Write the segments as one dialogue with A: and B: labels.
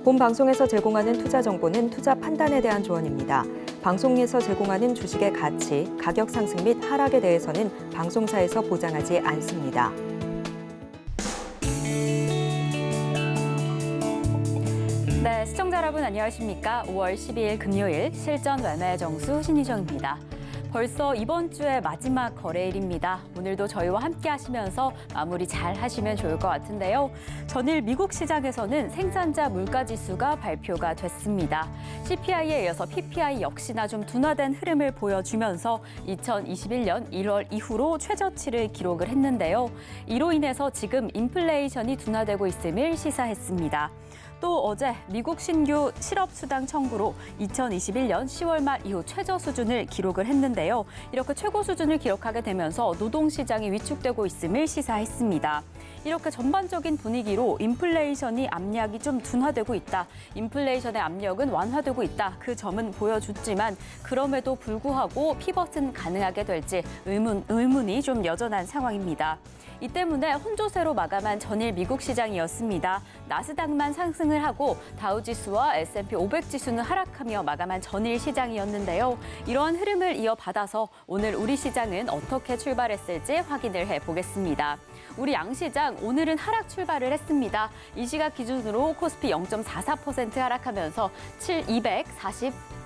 A: 본 방송에서 제공하는 투자 정보는 투자 판단에 대한 조언입니다. 방송에서 제공하는 주식의 가치, 가격 상승 및 하락에 대해서는 방송사에서 보장하지 않습니다.
B: 네, 시청자 여러분 안녕하십니까? 5월 12일 금요일 실전 매매 정수 신희정입니다. 벌써 이번 주의 마지막 거래일입니다. 오늘도 저희와 함께 하시면서 마무리 잘 하시면 좋을 것 같은데요. 전일 미국 시장에서는 생산자 물가지수가 발표가 됐습니다. CPI에 이어서 PPI 역시나 좀 둔화된 흐름을 보여주면서 2021년 1월 이후로 최저치를 기록을 했는데요. 이로 인해서 지금 인플레이션이 둔화되고 있음을 시사했습니다. 또 어제 미국 신규 실업수당 청구로 2021년 10월 말 이후 최저 수준을 기록을 했는데요. 이렇게 최고 수준을 기록하게 되면서 노동시장이 위축되고 있음을 시사했습니다. 이렇게 전반적인 분위기로 인플레이션이 압력이 좀 둔화되고 있다. 인플레이션의 압력은 완화되고 있다. 그 점은 보여줬지만 그럼에도 불구하고 피벗은 가능하게 될지 의문이 좀 여전한 상황입니다. 이 때문에 혼조세로 마감한 전일 미국 시장이었습니다. 나스닥만 상승을 하고 다우지수와 S&P 500지수는 하락하며 마감한 전일 시장이었는데요. 이러한 흐름을 이어받아서 오늘 우리 시장은 어떻게 출발했을지 확인을 해보겠습니다. 우리 양시장 오늘은 하락 출발을 했습니다. 이 시각 기준으로 코스피 0.44% 하락하면서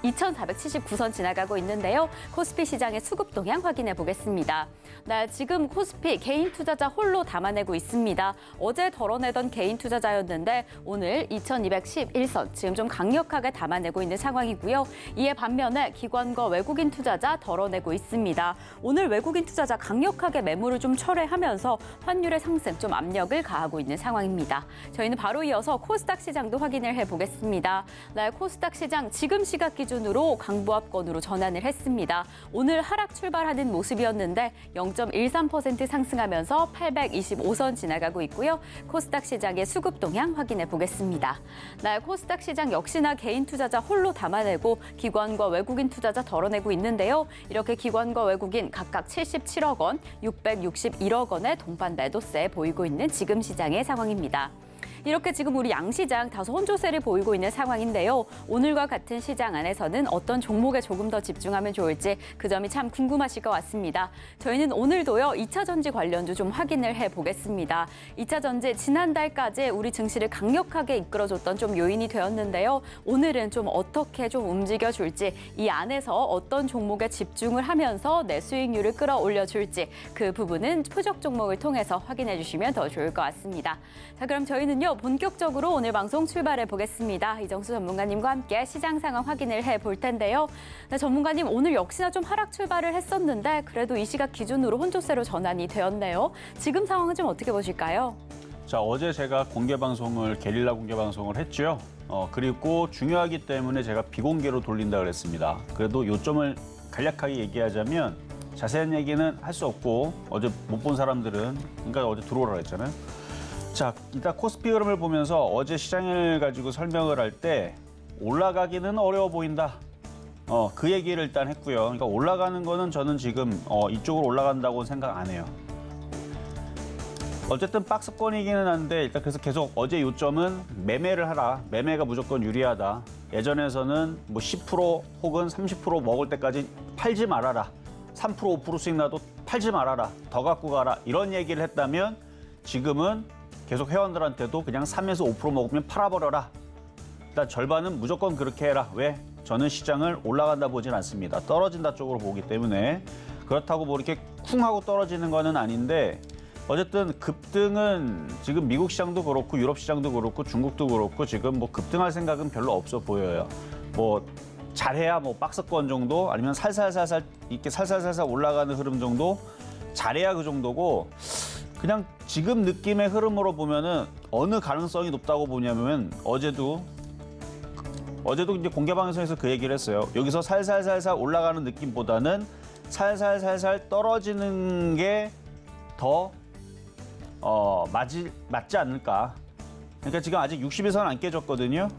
B: 2,479선 지나가고 있는데요. 코스피 시장의 수급 동향 확인해 보겠습니다. 네, 지금 코스피 개인 투자자 홀로 담아내고 있습니다. 어제 덜어내던 개인 투자자였는데 오늘 2,211선 지금 좀 강력하게 담아내고 있는 상황이고요. 이에 반면에 기관과 외국인 투자자 덜어내고 있습니다. 오늘 외국인 투자자 강력하게 매물을 좀 철회하면서 환율의 상승 좀 압력을 가하고 있는 상황입니다. 저희는 바로 이어서 코스닥 시장도 확인을 해보겠습니다. 네, 코스닥 시장 지금 시각 기준으로 강보합권으로 전환을 했습니다. 오늘 하락 출발하는 모습이었는데 0.13% 상승하면서 825선 지나가고 있고요. 코스닥 시장의 수급 동향 확인해 보겠습니다. 네, 코스닥 시장 역시나 개인 투자자 홀로 담아내고 기관과 외국인 투자자 덜어내고 있는데요. 이렇게 기관과 외국인 각각 77억 원, 661억 원의 동반 매도세 보이고 있는 지금 시장의 상황입니다. 이렇게 지금 우리 양시장 다소 혼조세를 보이고 있는 상황인데요. 오늘과 같은 시장 안에서는 어떤 종목에 조금 더 집중하면 좋을지 그 점이 참 궁금하실 것 같습니다. 저희는 오늘도요. 2차 전지 관련주 좀 확인을 해보겠습니다. 2차 전지 지난달까지 우리 증시를 강력하게 이끌어줬던 좀 요인이 되었는데요. 오늘은 좀 어떻게 좀 움직여줄지 이 안에서 어떤 종목에 집중을 하면서 내 수익률을 끌어올려줄지 그 부분은 표적 종목을 통해서 확인해 주시면 더 좋을 것 같습니다. 자, 그럼 저희는요. 본격적으로 오늘 방송 출발해 보겠습니다. 이정수 전문가님과 함께 시장 상황 확인을 해볼 텐데요. 네, 전문가님 오늘 역시나 좀 하락 출발을 했었는데 그래도 이 시각 기준으로 혼조세로 전환이 되었네요. 지금 상황은 좀 어떻게 보실까요?
C: 자, 어제 제가 게릴라 공개 방송을 했죠. 그리고 중요하기 때문에 제가 비공개로 돌린다 그랬습니다. 그래도 요점을 간략하게 얘기하자면 자세한 얘기는 할 수 없고 어제 못 본 사람들은 그러니까 어제 들어오라 그랬잖아요. 자, 일단 코스피 흐름을 보면서 어제 시장을 가지고 설명을 할 때 올라가기는 어려워 보인다. 그 얘기를 일단 했고요. 그러니까 올라가는 거는 저는 지금 이쪽으로 올라간다고 생각 안 해요. 어쨌든 박스권이기는 한데 일단 그래서 계속 어제 요점은 매매를 하라. 매매가 무조건 유리하다. 예전에서는 뭐 10% 혹은 30% 먹을 때까지 팔지 말아라. 3% 5% 수익 나도 팔지 말아라. 더 갖고 가라. 이런 얘기를 했다면 지금은 계속 회원들한테도 그냥 3에서 5% 먹으면 팔아버려라. 일단 절반은 무조건 그렇게 해라. 왜? 저는 시장을 올라간다 보진 않습니다. 떨어진다 쪽으로 보기 때문에. 그렇다고 뭐 이렇게 쿵 하고 떨어지는 거는 아닌데 어쨌든 급등은 지금 미국 시장도 그렇고 유럽 시장도 그렇고 중국도 그렇고 지금 뭐 급등할 생각은 별로 없어 보여요. 뭐 잘해야 뭐 박스권 정도 아니면 살살살살 이렇게 살살살살 올라가는 흐름 정도 잘해야 그 정도고 그냥 지금 느낌의 흐름으로 보면은 어느 가능성이 높다고 보냐면 어제도 이제 공개방송에서 그 얘기를 했어요. 여기서 살살살살 올라가는 느낌보다는 살살살살 떨어지는 게 더 맞지 않을까. 그러니까 지금 아직 60에서는 안 깨졌거든요.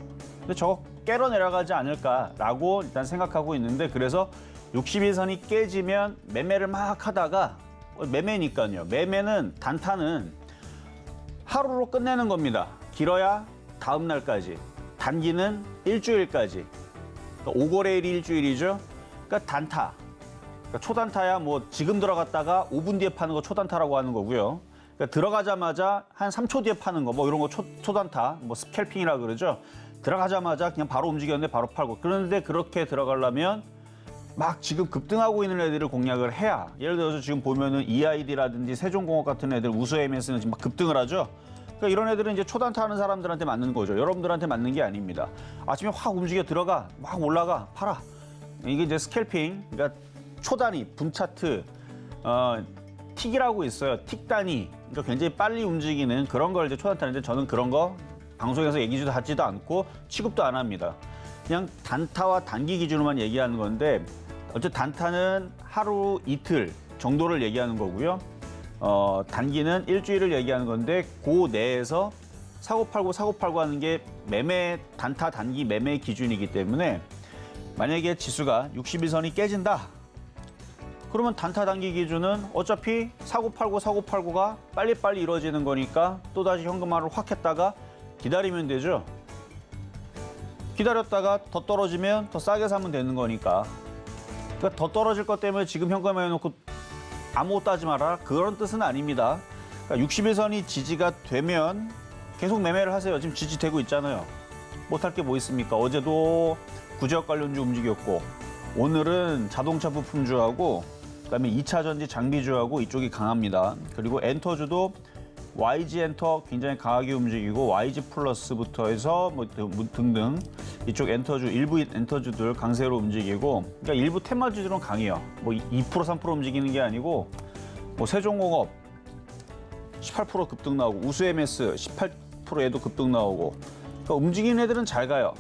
C: 근데 저거 깨러 내려가지 않을까라고 일단 생각하고 있는데 그래서 62선이 깨지면 매매를 막 하다가 매매니까요. 매매는 단타는 하루로 끝내는 겁니다. 길어야 다음 날까지. 단기는 일주일까지. 그러니까 5거래일이 일주일이죠. 그러니까 단타. 그러니까 초단타야 뭐 지금 들어갔다가 5분 뒤에 파는 거 초단타라고 하는 거고요. 그러니까 들어가자마자 한 3초 뒤에 파는 거 뭐 이런 거 초단타, 뭐 스캘핑이라 그러죠. 들어가자마자 그냥 바로 움직였는데 바로 팔고. 그런데 그렇게 들어가려면 막 지금 급등하고 있는 애들을 공략을 해야. 예를 들어서 지금 보면은 EID라든지 세종공업 같은 애들, 우수MS는 지금 막 급등을 하죠. 그러니까 이런 애들은 이제 초단타 하는 사람들한테 맞는 거죠. 여러분들한테 맞는 게 아닙니다. 아침에 확 움직여 들어가, 막 올라가, 팔아. 이게 이제 스캘핑, 그러니까 초단위, 분차트, 틱이라고 있어요. 틱 단위. 그러니까 굉장히 빨리 움직이는 그런 걸 이제 초단타인데 저는 그런 거 방송에서 얘기도 하지도 않고 취급도 안 합니다. 그냥 단타와 단기 기준으로만 얘기하는 건데 어쨌든 단타는 하루 이틀 정도를 얘기하는 거고요. 단기는 일주일을 얘기하는 건데 그 내에서 사고팔고 하는 게 매매 단타 단기 매매 기준이기 때문에 만약에 지수가 60일선이 깨진다. 그러면 단타 단기 기준은 어차피 사고팔고가 빨리빨리 이루어지는 거니까 또다시 현금화를 확 했다가 기다리면 되죠. 기다렸다가 더 떨어지면 더 싸게 사면 되는 거니까. 그러니까 더 떨어질 것 때문에 지금 현금화 해놓고 아무것도 하지 마라. 그런 뜻은 아닙니다. 그러니까 60일선이 지지가 되면 계속 매매를 하세요. 지금 지지되고 있잖아요. 못할 게 뭐 있습니까? 어제도 구제역 관련주 움직였고 오늘은 자동차 부품주하고 그다음에 2차 전지 장비주하고 이쪽이 강합니다. 그리고 엔터주도 YG 엔터 굉장히 강하게 움직이고 YG 플러스부터 해서 뭐 등등 이쪽 엔터주 일부 엔터주들 강세로 움직이고 그러니까 일부 테마주들은 강해요. 뭐 2% 3% 움직이는 게 아니고 뭐 세종공업 18% 급등 나오고 우수MS 18%에도 급등 나오고 그러니까 움직이는 애들은 잘 가요.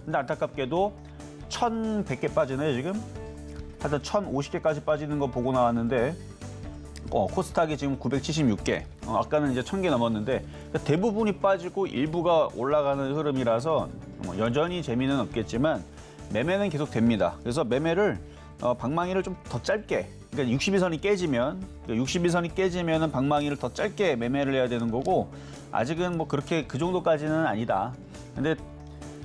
C: 근데 안타깝게도 1,100개 빠지네 지금. 하여튼 1,050개까지 빠지는 거 보고 나왔는데 코스닥이 지금 976개. 아까는 이제 1,000개 넘었는데 그러니까 대부분이 빠지고 일부가 올라가는 흐름이라서 여전히 재미는 없겠지만 매매는 계속 됩니다. 그래서 매매를 방망이를 좀 더 짧게 그러니까 60일선이 깨지면 60일선이 깨지면은 방망이를 더 짧게 매매를 해야 되는 거고 아직은 뭐 그렇게 그 정도까지는 아니다. 근데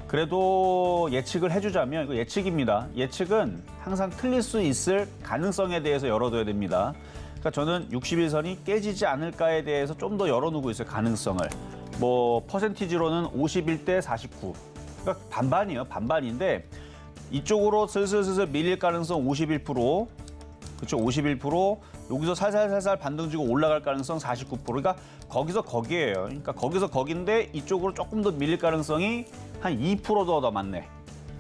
C: 그래도 예측을 해주자면 이거 예측입니다. 예측은 항상 틀릴 수 있을 가능성에 대해서 열어둬야 됩니다. 그러니까 저는 60일선이 깨지지 않을까에 대해서 좀 더 열어놓고 있어요. 가능성을. 뭐 퍼센티지로는 51대 49. 그러니까 반반이에요. 반반인데 이쪽으로 슬슬 밀릴 가능성 51%. 그렇죠. 51%. 여기서 살살 반등 주고 올라갈 가능성 49%. 그러니까 거기서 거기예요. 그러니까 거기서 거긴데 이쪽으로 조금 더 밀릴 가능성이 한 2% 더 많네.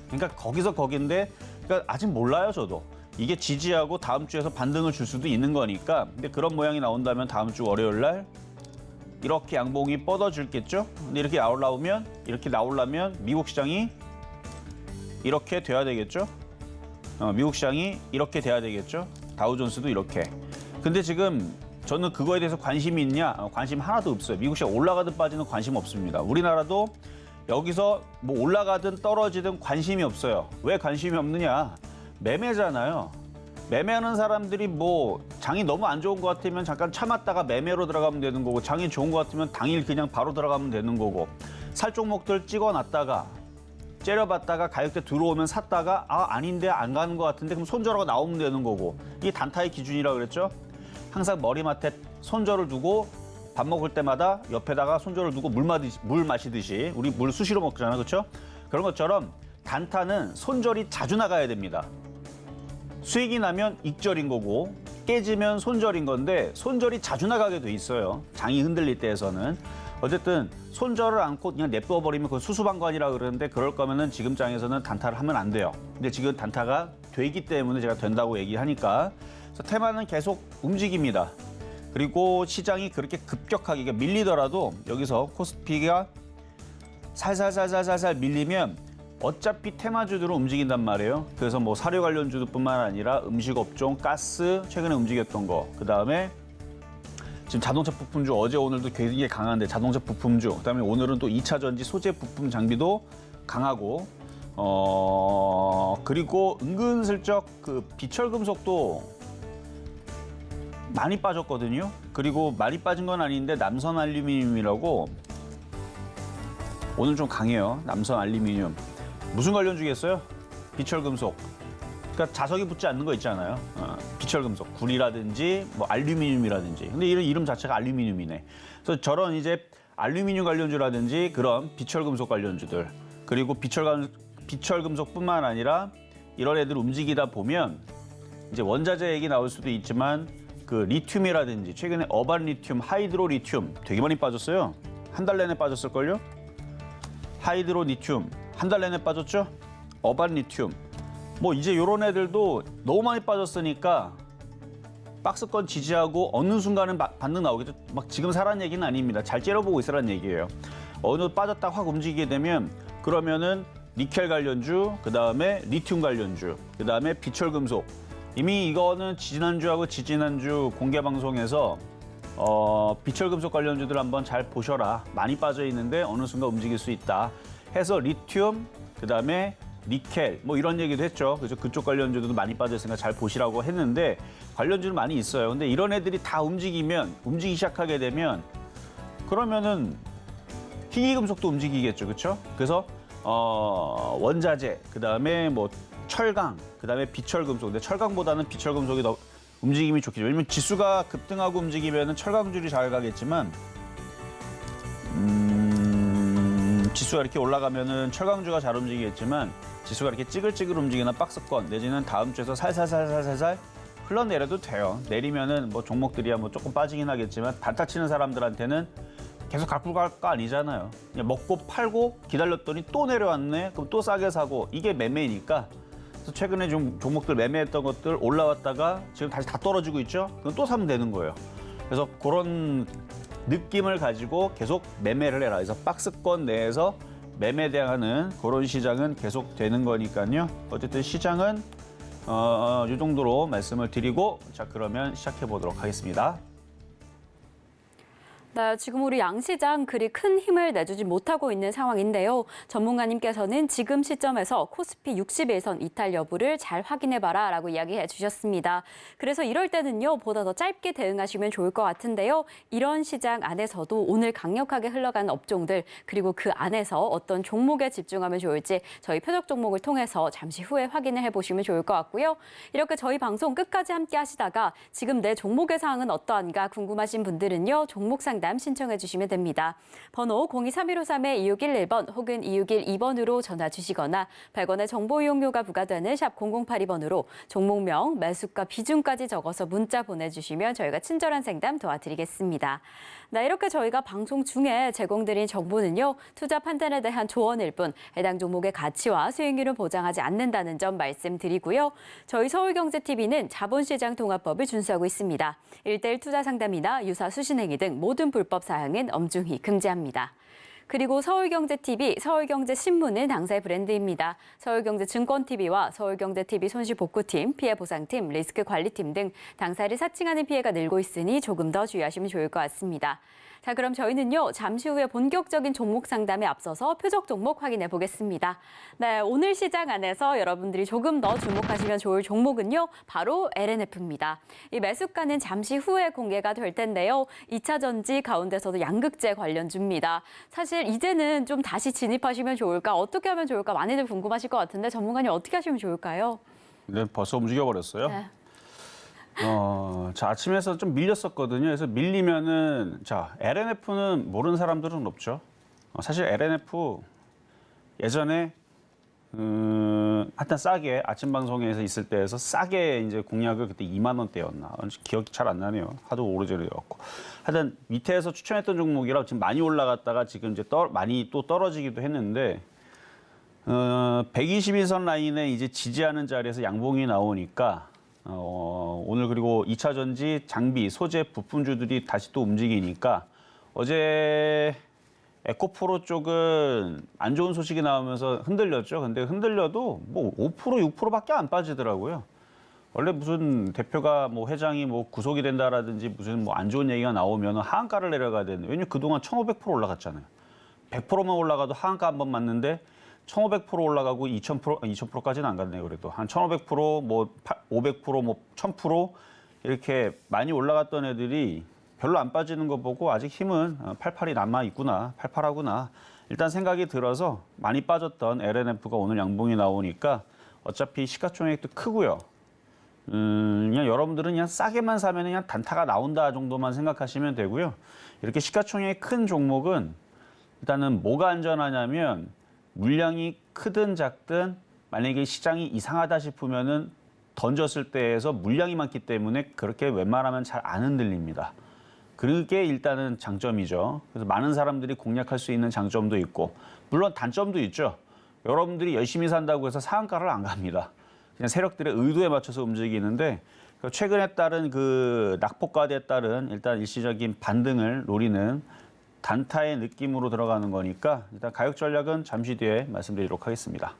C: 그러니까 거기서 거긴데 그러니까 아직 몰라요, 저도. 이게 지지하고 다음 주에서 반등을 줄 수도 있는 거니까. 근데 그런 모양이 나온다면 다음 주 월요일 날 이렇게 양봉이 뻗어줄겠죠? 근데 이렇게 나오려면 미국 시장이 이렇게 돼야 되겠죠? 미국 시장이 이렇게 돼야 되겠죠? 다우존스도 이렇게. 근데 지금 저는 그거에 대해서 관심이 있냐? 관심 하나도 없어요. 미국 시장 올라가든 빠지든 관심 없습니다. 우리나라도 여기서 뭐 올라가든 떨어지든 관심이 없어요. 왜 관심이 없느냐? 매매잖아요. 매매하는 사람들이 뭐 장이 너무 안 좋은 것 같으면 잠깐 참았다가 매매로 들어가면 되는 거고 장이 좋은 것 같으면 당일 그냥 바로 들어가면 되는 거고 살 종목들 찍어놨다가 째려봤다가 가격대 들어오면 샀다가 아닌데 안 가는 것 같은데 그럼 손절하고 나오면 되는 거고 이게 단타의 기준이라고 그랬죠. 항상 머리맡에 손절을 두고 밥 먹을 때마다 옆에다가 손절을 두고 물 마시듯이 우리 물 수시로 먹잖아요. 그렇죠? 그런 것처럼 단타는 손절이 자주 나가야 됩니다. 수익이 나면 익절인 거고 깨지면 손절인 건데 손절이 자주 나가게 돼 있어요. 장이 흔들릴 때에서는. 어쨌든 손절을 않고 그냥 냅둬버리면 그건 수수방관이라고 그러는데 그럴 거면은 지금 장에서는 단타를 하면 안 돼요. 근데 지금 단타가 되기 때문에 제가 된다고 얘기하니까 그래서 테마는 계속 움직입니다. 그리고 시장이 그렇게 급격하게 그러니까 밀리더라도 여기서 코스피가 살살 밀리면 어차피 테마주들은 움직인단 말이에요. 그래서 뭐 사료 관련주뿐만 아니라 음식업종, 가스 최근에 움직였던 거. 그다음에 지금 자동차 부품주 어제 오늘도 굉장히 강한데 자동차 부품주. 그다음에 오늘은 또 2차 전지 소재 부품 장비도 강하고 그리고 은근슬쩍 그 비철금속도 많이 빠졌거든요. 그리고 많이 빠진 건 아닌데 남선 알루미늄이라고 오늘 좀 강해요. 남선 알루미늄. 무슨 관련주겠어요? 비철금속. 그러니까 자석이 붙지 않는 거 있잖아요. 비철금속, 구리라든지 뭐 알루미늄이라든지. 근데 이런 이름 자체가 알루미늄이네. 그래서 저런 이제 알루미늄 관련주라든지 그런 비철금속 관련주들, 그리고 비철금속뿐만 아니라 이런 애들 움직이다 보면 이제 원자재 얘기 나올 수도 있지만 그 리튬이라든지 최근에 어반 리튬, 하이드로 리튬 되게 많이 빠졌어요. 한 달 내내 빠졌을걸요? 하이드로 리튬 한 달 내내 빠졌죠? 어반 리튬. 뭐 이제 요런 애들도 너무 많이 빠졌으니까 박스권 지지하고 어느 순간은 반등 나오겠죠. 막 지금 사라는 얘기는 아닙니다. 잘 째려보고 있으라는 얘기예요. 어느 빠졌다 확 움직이게 되면 그러면은 니켈 관련주, 그다음에 리튬 관련주, 그다음에 비철금속. 이미 이거는 지난주하고 지지난주 공개 방송에서 비철금속 관련주들 한번 잘 보셔라. 많이 빠져 있는데 어느 순간 움직일 수 있다. 해서 리튬, 그다음에 니켈 뭐 이런 얘기도 했죠. 그래서 그쪽 관련주들도 많이 빠져 있으니까 잘 보시라고 했는데 관련주는 많이 있어요. 근데 이런 애들이 다 움직이기 시작하게 되면 그러면은 희귀금속도 움직이겠죠. 그렇죠? 그래서 원자재, 그다음에 뭐 철강, 그다음에 비철금속. 근데 철강보다는 비철금속이 더 움직임이 좋겠죠. 왜냐면 지수가 급등하고 움직이면은 철강줄이 잘 가겠지만 지수가 이렇게 올라가면은 철강주가 잘 움직이겠지만 지수가 이렇게 찌글찌글 움직이는 박스권 내지는 다음 주에서 살살살살살살 흘러내려도 돼요. 내리면은 뭐 종목들이야 뭐 조금 빠지긴 하겠지만 단타 치는 사람들한테는 계속 갖고 갈 거 아니잖아요. 그냥 먹고 팔고 기다렸더니 또 내려왔네. 그럼 또 싸게 사고 이게 매매니까. 그래서 최근에 좀 종목들 매매했던 것들 올라왔다가 지금 다시 다 떨어지고 있죠. 그럼 또 사면 되는 거예요. 그래서 그런 느낌을 가지고 계속 매매를 해라. 그래서 박스권 내에서 매매 대응하는 그런 시장은 계속 되는 거니까요. 어쨌든 시장은 이 정도로 말씀을 드리고 자 그러면 시작해 보도록 하겠습니다.
B: 네, 지금 우리 양시장 그리 큰 힘을 내주지 못하고 있는 상황인데요. 전문가님께서는 지금 시점에서 코스피 60일선 이탈 여부를 잘 확인해봐라 라고 이야기해 주셨습니다. 그래서 이럴 때는요, 보다 더 짧게 대응하시면 좋을 것 같은데요. 이런 시장 안에서도 오늘 강력하게 흘러가는 업종들, 그리고 그 안에서 어떤 종목에 집중하면 좋을지 저희 표적 종목을 통해서 잠시 후에 확인을 해보시면 좋을 것 같고요. 이렇게 저희 방송 끝까지 함께 하시다가 지금 내 종목의 상황은 어떠한가 궁금하신 분들은요, 종목 상담 신청해 주시면 됩니다. 번호 023153-2611번 혹은 2612번으로 전화 주시거나 100원의 정보 이용료가 부과되는 샵 0082번으로 종목명, 매수가, 비중까지 적어서 문자 보내주시면 저희가 친절한 상담 도와드리겠습니다. 네, 이렇게 저희가 방송 중에 제공드린 정보는요. 투자 판단에 대한 조언일 뿐 해당 종목의 가치와 수익률을 보장하지 않는다는 점 말씀드리고요. 저희 서울경제TV는 자본시장 통합법을 준수하고 있습니다. 1:1 투자 상담이나 유사 수신행위 등 모든 불법 사항은 엄중히 금지합니다. 그리고 서울경제TV, 서울경제신문은 당사의 브랜드입니다. 서울경제증권TV와 서울경제TV 손실복구팀, 피해보상팀, 리스크관리팀 등 당사를 사칭하는 피해가 늘고 있으니 조금 더 주의하시면 좋을 것 같습니다. 자, 그럼 저희는요, 잠시 후에 본격적인 종목 상담에 앞서서 표적 종목 확인해 보겠습니다. 네, 오늘 시장 안에서 여러분들이 조금 더 주목하시면 좋을 종목은요, 바로 LNF입니다. 이 매수가는 잠시 후에 공개가 될 텐데요. 2차 전지 가운데서도 양극재 관련주입니다. 사실 이제는 좀 다시 진입하시면 좋을까, 어떻게 하면 좋을까 많이들 궁금하실 것 같은데 전문가님 어떻게 하시면 좋을까요?
C: 네, 벌써 움직여버렸어요.
B: 네.
C: 자, 아침에서 좀 밀렸었거든요. 그래서 밀리면은, 자, LNF는 모르는 사람들은 없죠. 사실 LNF 예전에, 하여튼 싸게, 아침 방송에서 있을 때에서 싸게 이제 공략을 그때 2만 원대였나. 기억이 잘 안 나네요. 하도 오래전이었고. 하여튼 밑에서 추천했던 종목이라 지금 많이 올라갔다가 지금 이제 많이 또 떨어지기도 했는데, 121선 라인에 이제 지지하는 자리에서 양봉이 나오니까, 오늘 그리고 2차 전지, 장비, 소재, 부품주들이 다시 또 움직이니까 어제 에코프로 쪽은 안 좋은 소식이 나오면서 흔들렸죠. 근데 흔들려도 뭐 5%, 6%밖에 안 빠지더라고요. 원래 무슨 대표가 뭐 회장이 뭐 구속이 된다라든지 무슨 뭐 안 좋은 얘기가 나오면 하한가를 내려가야 되는데 왜냐면 그동안 1,500% 올라갔잖아요. 100%만 올라가도 하한가 한 번 맞는데 1,500% 올라가고 2,000%까지는 안 갔네요. 그래도 한 1,500%, 뭐 500%, 뭐 1,000% 이렇게 많이 올라갔던 애들이 별로 안 빠지는 거 보고 아직 힘은 88이 남아 있구나, 88하구나 일단 생각이 들어서 많이 빠졌던 LNF가 오늘 양봉이 나오니까 어차피 시가총액도 크고요. 그냥 여러분들은 그냥 싸게만 사면 그냥 단타가 나온다 정도만 생각하시면 되고요. 이렇게 시가총액이 큰 종목은 일단은 뭐가 안전하냐면 물량이 크든 작든 만약에 시장이 이상하다 싶으면은 던졌을 때에서 물량이 많기 때문에 그렇게 웬만하면 잘 안 흔들립니다. 그게 일단은 장점이죠. 그래서 많은 사람들이 공략할 수 있는 장점도 있고 물론 단점도 있죠. 여러분들이 열심히 산다고 해서 상한가를 안 갑니다. 그냥 세력들의 의도에 맞춰서 움직이는데 최근에 따른 그 낙폭과대에 따른 일단 일시적인 반등을 노리는 단타의 느낌으로 들어가는 거니까 일단 가격 전략은 잠시 뒤에 말씀드리도록 하겠습니다.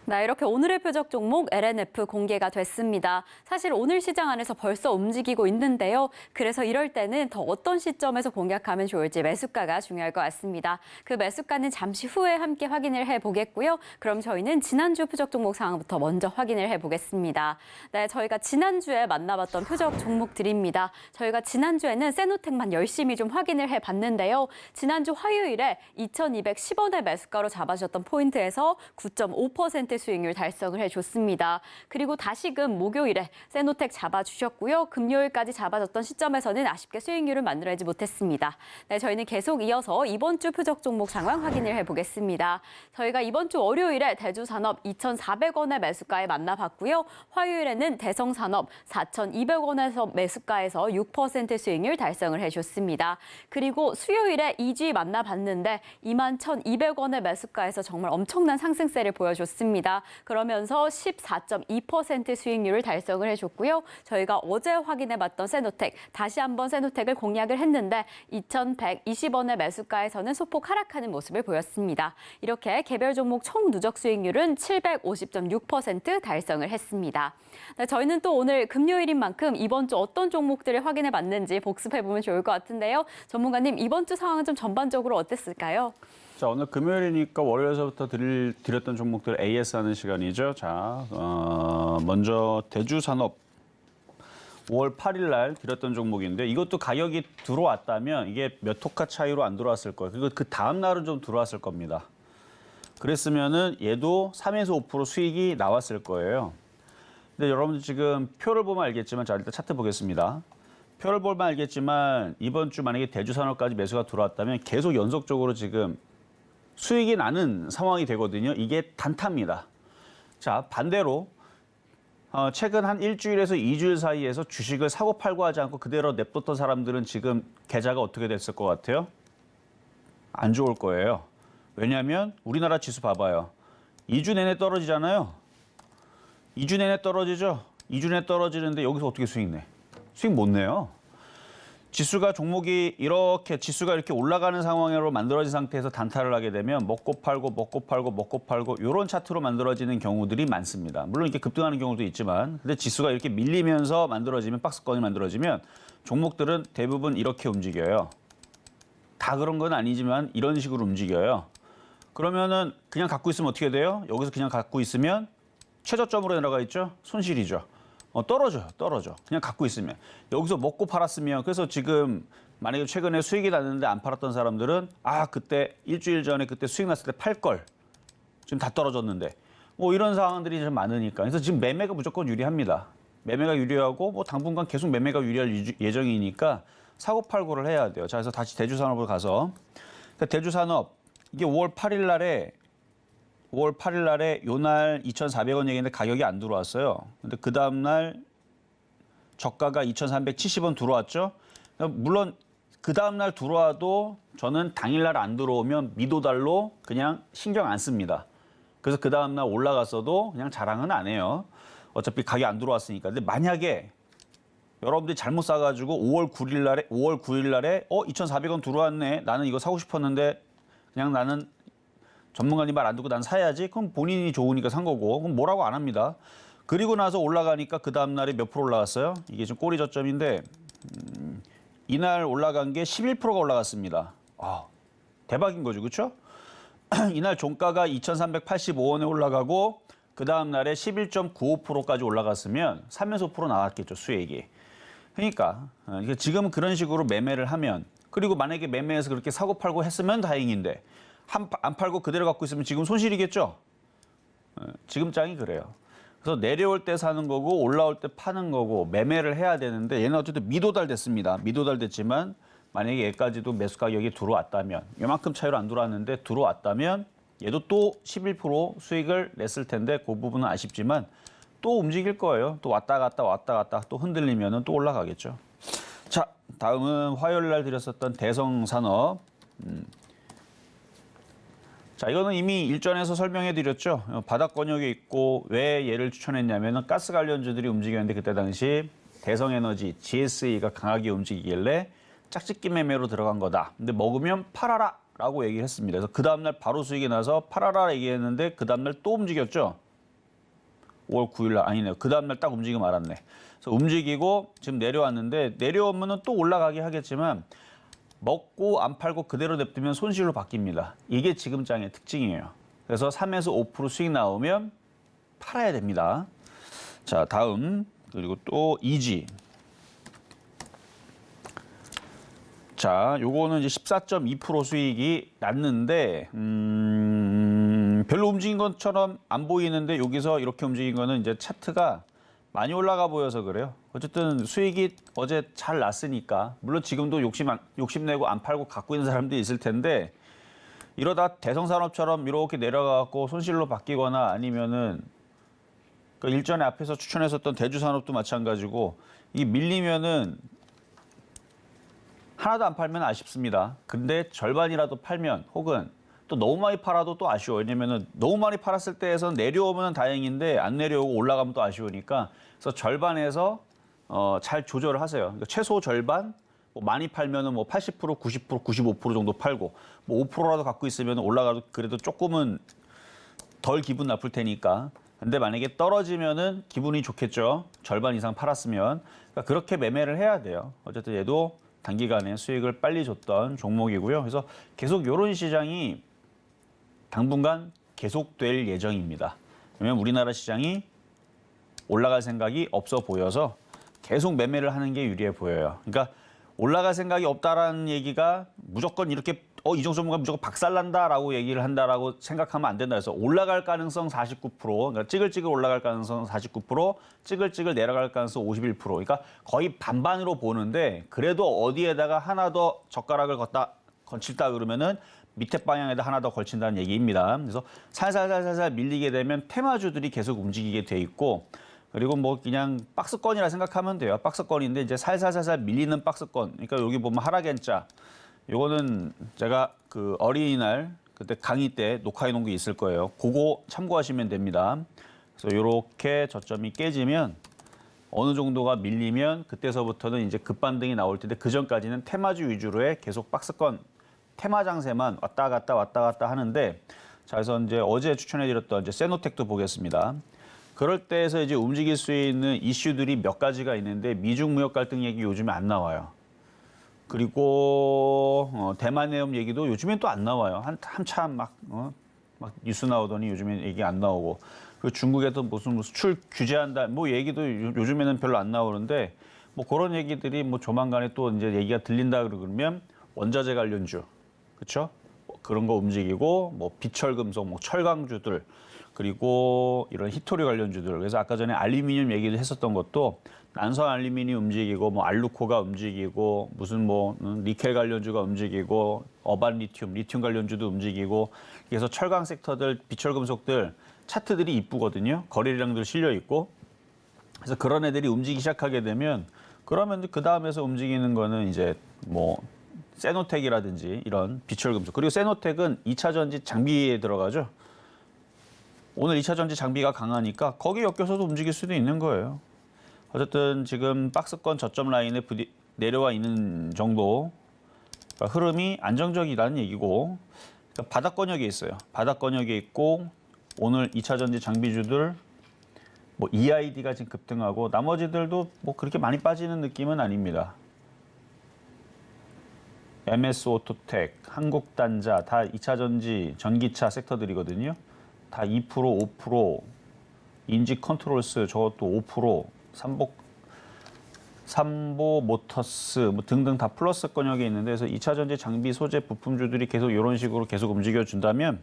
B: 네, 이렇게 오늘의 표적 종목 LNF 공개가 됐습니다. 사실 오늘 시장 안에서 벌써 움직이고 있는데요. 그래서 이럴 때는 더 어떤 시점에서 공략하면 좋을지 매수가가 중요할 것 같습니다. 그 매수가는 잠시 후에 함께 확인을 해보겠고요. 그럼 저희는 지난주 표적 종목 상황부터 먼저 확인을 해보겠습니다. 네, 저희가 지난주에 만나봤던 표적 종목들입니다. 저희가 지난주에는 세노텍만 열심히 좀 확인을 해봤는데요. 지난주 화요일에 2,210원의 매수가로 잡아주셨던 포인트에서 9.5% 수익률 달성을 해줬습니다. 그리고 다시금 목요일에 세노텍 잡아주셨고요. 금요일까지 잡아줬던 시점에서는 아쉽게 수익률을 만들어내지 못했습니다. 네, 저희는 계속 이어서 이번 주 표적 종목 상황 확인을 해보겠습니다. 저희가 이번 주 월요일에 대주산업 2,400원의 매수가에 만나봤고요. 화요일에는 대성산업 4,200원에서 매수가에서 6% 수익률 달성을 해줬습니다. 그리고 수요일에 이주희 만나봤는데 21,200원의 매수가에서 정말 엄청난 상승세를 보여줬습니다. 그러면서 14.2% 수익률을 달성을 해줬고요. 저희가 어제 확인해봤던 세노텍, 다시 한번 세노텍을 공략을 했는데 2,120원의 매수가에서는 소폭 하락하는 모습을 보였습니다. 이렇게 개별 종목 총 누적 수익률은 750.6% 달성을 했습니다. 네, 저희는 또 오늘 금요일인 만큼 이번 주 어떤 종목들을 확인해봤는지 복습해보면 좋을 것 같은데요. 전문가님, 이번 주 상황은 좀 전반적으로 어땠을까요?
C: 자, 오늘 금요일이니까 월요일서부터 드렸던 종목들 AS 하는 시간이죠. 자, 먼저 대주산업 5월 8일 날 드렸던 종목인데 이것도 가격이 들어왔다면 이게 몇 호가 차이로 안 들어왔을 거예요. 그리고 그 다음 날은 좀 들어왔을 겁니다. 그랬으면은 얘도 3에서 5% 수익이 나왔을 거예요. 근데 여러분들 지금 표를 보면 알겠지만, 자, 일단 차트 보겠습니다. 표를 보면 알겠지만 이번 주 만약에 대주산업까지 매수가 들어왔다면 계속 연속적으로 지금 수익이 나는 상황이 되거든요. 이게 단타입니다. 자, 반대로 최근 한 일주일에서 2주일 사이에서 주식을 사고 팔고 하지 않고 그대로 냅뒀던 사람들은 지금 계좌가 어떻게 됐을 것 같아요? 안 좋을 거예요. 왜냐하면 우리나라 지수 봐봐요. 2주 내내 떨어지잖아요. 2주 내내 떨어지죠. 2주 내내 떨어지는데 여기서 어떻게 수익 내? 수익 못 내요. 지수가 이렇게 올라가는 상황으로 만들어진 상태에서 단타를 하게 되면 먹고 팔고 이런 차트로 만들어지는 경우들이 많습니다. 물론 이렇게 급등하는 경우도 있지만, 근데 지수가 이렇게 밀리면서 만들어지면, 박스권이 만들어지면 종목들은 대부분 이렇게 움직여요. 다 그런 건 아니지만 이런 식으로 움직여요. 그러면은 그냥 갖고 있으면 어떻게 돼요? 여기서 그냥 갖고 있으면 최저점으로 내려가 있죠? 손실이죠. 떨어져. 그냥 갖고 있으면. 여기서 먹고 팔았으면, 그래서 지금 만약에 최근에 수익이 났는데 안 팔았던 사람들은 그때 일주일 전에 그때 수익 났을 때 팔 걸. 지금 다 떨어졌는데. 이런 상황들이 좀 많으니까. 그래서 지금 매매가 무조건 유리합니다. 매매가 유리하고 당분간 계속 매매가 유리할 예정이니까 사고 팔고를 해야 돼요. 자, 그래서 다시 대주산업으로 가서. 대주산업, 이게 5월 8일 날에 요날 2,400원 얘기인데 가격이 안 들어왔어요. 근데 그 다음 날 저가가 2,370원 들어왔죠. 물론 그 다음 날 들어와도 저는 당일 날 안 들어오면 미도달로 그냥 신경 안 씁니다. 그래서 그 다음 날 올라갔어도 그냥 자랑은 안 해요. 어차피 가격이 안 들어왔으니까. 근데 만약에 여러분들이 잘못 사가지고 5월 9일 날에 2,400원 들어왔네. 나는 이거 사고 싶었는데 그냥 나는 전문가님 말 안 듣고 난 사야지. 그럼 본인이 좋으니까 산 거고. 그럼 뭐라고 안 합니다. 그리고 나서 올라가니까 그 다음 날에 몇 프로 올라갔어요? 이게 지금 꼬리 저점인데 이날 올라간 게 11%가 올라갔습니다. 대박인 거죠, 그렇죠? 이날 종가가 2,385원에 올라가고 그 다음 날에 11.95%까지 올라갔으면 3에서 5% 나왔겠죠, 수익이. 그러니까 지금 그런 식으로 매매를 하면 그리고 만약에 매매해서 그렇게 사고 팔고 했으면 다행인데 안 팔고 그대로 갖고 있으면 지금 손실이겠죠? 지금 장이 그래요. 그래서 내려올 때 사는 거고 올라올 때 파는 거고 매매를 해야 되는데 얘는 어쨌든 미도달 됐습니다. 미도달 됐지만 만약에 얘까지도 매수 가격이 들어왔다면 이만큼 차이로 안 들어왔는데 들어왔다면 얘도 또 11% 수익을 냈을 텐데 그 부분은 아쉽지만 또 움직일 거예요. 또 왔다 갔다 또 흔들리면 또 올라가겠죠. 자, 다음은 화요일 날 드렸었던 대성산업. 자, 이거는 이미 일전에서 설명해 드렸죠. 바닥 권역에 있고 왜 얘를 추천했냐면 가스 관련주들이 움직였는데 그때 당시 대성에너지, GSE가 강하게 움직이길래 짝짓기 매매로 들어간 거다. 근데 먹으면 팔아라 라고 얘기를 했습니다. 그래서 그 다음날 바로 수익이 나서 팔아라 얘기했는데 그 다음날 또 움직였죠. 5월 9일 날 아니네요. 그 다음날 딱 움직임 알았네. 그래서 움직이고 지금 내려왔는데 내려오면은 또 올라가게 하겠지만 먹고 안 팔고 그대로 냅두면 손실로 바뀝니다. 이게 지금 장의 특징이에요. 그래서 3에서 5% 수익 나오면 팔아야 됩니다. 자, 다음 그리고 또 이지. 자, 요거는 이제 14.2% 수익이 났는데 별로 움직인 것처럼 안 보이는데 여기서 이렇게 움직인 거는 이제 차트가 많이 올라가 보여서 그래요. 어쨌든 수익이 어제 잘 났으니까 물론 지금도 욕심내고 안 팔고 갖고 있는 사람들이 있을 텐데 이러다 대성산업처럼 이렇게 내려가고 손실로 바뀌거나 아니면은 그 일전에 앞에서 추천했었던 대주산업도 마찬가지고 이 밀리면은 하나도 안 팔면 아쉽습니다. 근데 절반이라도 팔면 혹은 또 너무 많이 팔아도 또 아쉬워. 왜냐면은 너무 많이 팔았을 때에선 내려오면 다행인데 안 내려오고 올라가면 또 아쉬우니까 그래서 절반에서 잘 조절을 하세요. 그러니까 최소 절반, 뭐 많이 팔면은 뭐 80%, 90%, 95% 정도 팔고 뭐 5%라도 갖고 있으면 올라가도 그래도 조금은 덜 기분 나쁠 테니까. 근데 만약에 떨어지면은 기분이 좋겠죠. 절반 이상 팔았으면. 그러니까 그렇게 매매를 해야 돼요. 어쨌든 얘도 단기간에 수익을 빨리 줬던 종목이고요. 그래서 계속 이런 시장이 당분간 계속될 예정입니다. 왜냐하면 우리나라 시장이 올라갈 생각이 없어 보여서 계속 매매를 하는 게 유리해 보여요. 그러니까 올라갈 생각이 없다라는 얘기가 무조건 이렇게 이종 전문가 무조건 박살난다라고 얘기를 한다라고 생각하면 안 된다. 그래서 올라갈 가능성 49%, 그러니까 찌글찌글 올라갈 가능성 49%, 찌글찌글 내려갈 가능성 51%. 그러니까 거의 반반으로 보는데 그래도 어디에다가 하나 더 젓가락을 걸친다 그러면은 밑에 방향에다 하나 더 걸친다는 얘기입니다. 그래서 살살살살 밀리게 되면 테마주들이 계속 움직이게 돼 있고 그리고 뭐 그냥 박스권이라 생각하면 돼요. 박스권인데 이제 살살살살 밀리는 박스권. 그러니까 여기 보면 하라겐자. 요거는 제가 그 어린이날 그때 강의 때 녹화해 놓은 게 있을 거예요. 그거 참고하시면 됩니다. 그래서 요렇게 저점이 깨지면 어느 정도가 밀리면 그때서부터는 이제 급반등이 나올 텐데 그 전까지는 테마주 위주로의 계속 박스권 테마 장세만 왔다 갔다 하는데 자, 그래서 이제 어제 추천해 드렸던 이제 세노텍도 보겠습니다. 그럴 때에서 이제 움직일 수 있는 이슈들이 몇 가지가 있는데 미중 무역 갈등 얘기 요즘에 안 나와요. 그리고 대만 해협 얘기도 요즘엔 또 안 나와요. 한참 막 뉴스 나오더니 요즘엔 얘기 안 나오고 그리고 중국에도 무슨 수출 규제한다 뭐 얘기도 요즘에는 별로 안 나오는데 뭐 그런 얘기들이 뭐 조만간에 또 이제 얘기가 들린다 그러면 원자재 관련주 그렇죠? 그런 거 움직이고 뭐 비철금속, 뭐 철강주들 그리고 이런 히토리 관련주들 그래서 아까 전에 알루미늄 얘기도 했었던 것도 난선 알루미늄 움직이고 뭐 알루코가 움직이고 무슨 뭐 니켈 관련주가 움직이고 어반 리튬 관련주도 움직이고 그래서 철강 섹터들 비철금속들 차트들이 이쁘거든요. 거래량들 실려 있고 그래서 그런 애들이 움직이기 시작하게 되면 그러면 그 다음에서 움직이는 거는 이제 뭐 세노텍이라든지 이런 비철금속 그리고 세노텍은 2차 전지 장비에 들어가죠. 오늘 2차 전지 장비가 강하니까 거기에 엮여서도 움직일 수도 있는 거예요. 어쨌든 지금 박스권 저점 라인에 내려와 있는 정도 그러니까 흐름이 안정적이라는 얘기고 그러니까 바닥권역에 있어요. 바닥권역에 있고 오늘 2차 전지 장비주들 뭐 EID가 지금 급등하고 나머지들도 뭐 그렇게 많이 빠지는 느낌은 아닙니다. MS 오토텍, 한국단자 다 2차 전지 전기차 섹터들이거든요. 다 2%, 5%, 인지 컨트롤스 저것도 5%, 삼보, 모터스 뭐 등등 다 플러스권역에 있는데, 그래서 2차 전지 장비 소재 부품주들이 계속 이런 식으로 계속 움직여 준다면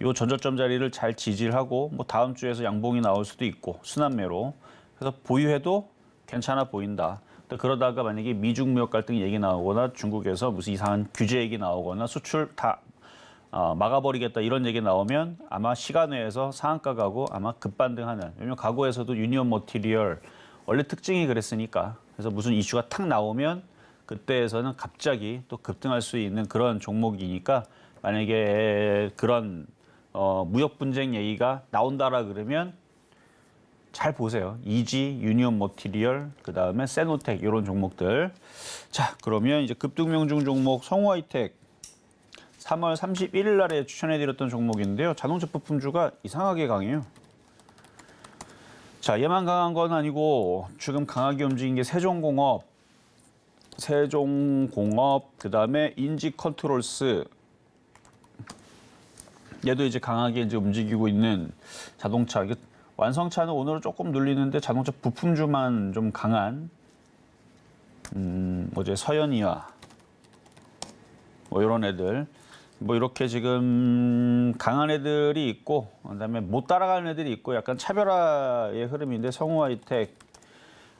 C: 요 전저점 자리를 잘 지지를 하고 뭐 다음 주에서 양봉이 나올 수도 있고 순환매로, 그래서 보유해도 괜찮아 보인다. 그러다가 만약에 미중 무역 갈등 얘기 나오거나 중국에서 무슨 이상한 규제 얘기 나오거나 수출 다 막아버리겠다 이런 얘기 나오면 아마 시간 외에서 상한가 가고 아마 급반등하는. 왜냐면 과거에서도 유니온 머티리얼 원래 특징이 그랬으니까. 그래서 무슨 이슈가 탁 나오면 그때에서는 갑자기 또 급등할 수 있는 그런 종목이니까, 만약에 그런 무역 분쟁 얘기가 나온다라 그러면 잘 보세요. 이지, 유니온 머티리얼, 그다음에 세노텍 이런 종목들. 자, 그러면 이제 급등명중 종목 성우하이텍 3월 31일 날에 추천해드렸던 종목인데요. 자동차 부품주가 이상하게 강해요. 자, 얘만 강한 건 아니고 지금 강하게 움직인 게 세종공업, 그다음에 인지컨트롤스. 얘도 이제 강하게 이제 움직이고 있는 자동차. 완성차는 오늘은 조금 눌리는데 자동차 부품주만 좀 강한 뭐지 서현이와 뭐 이런 애들, 뭐 이렇게 지금 강한 애들이 있고, 그다음에 못 따라가는 애들이 있고, 약간 차별화의 흐름인데, 성우하이텍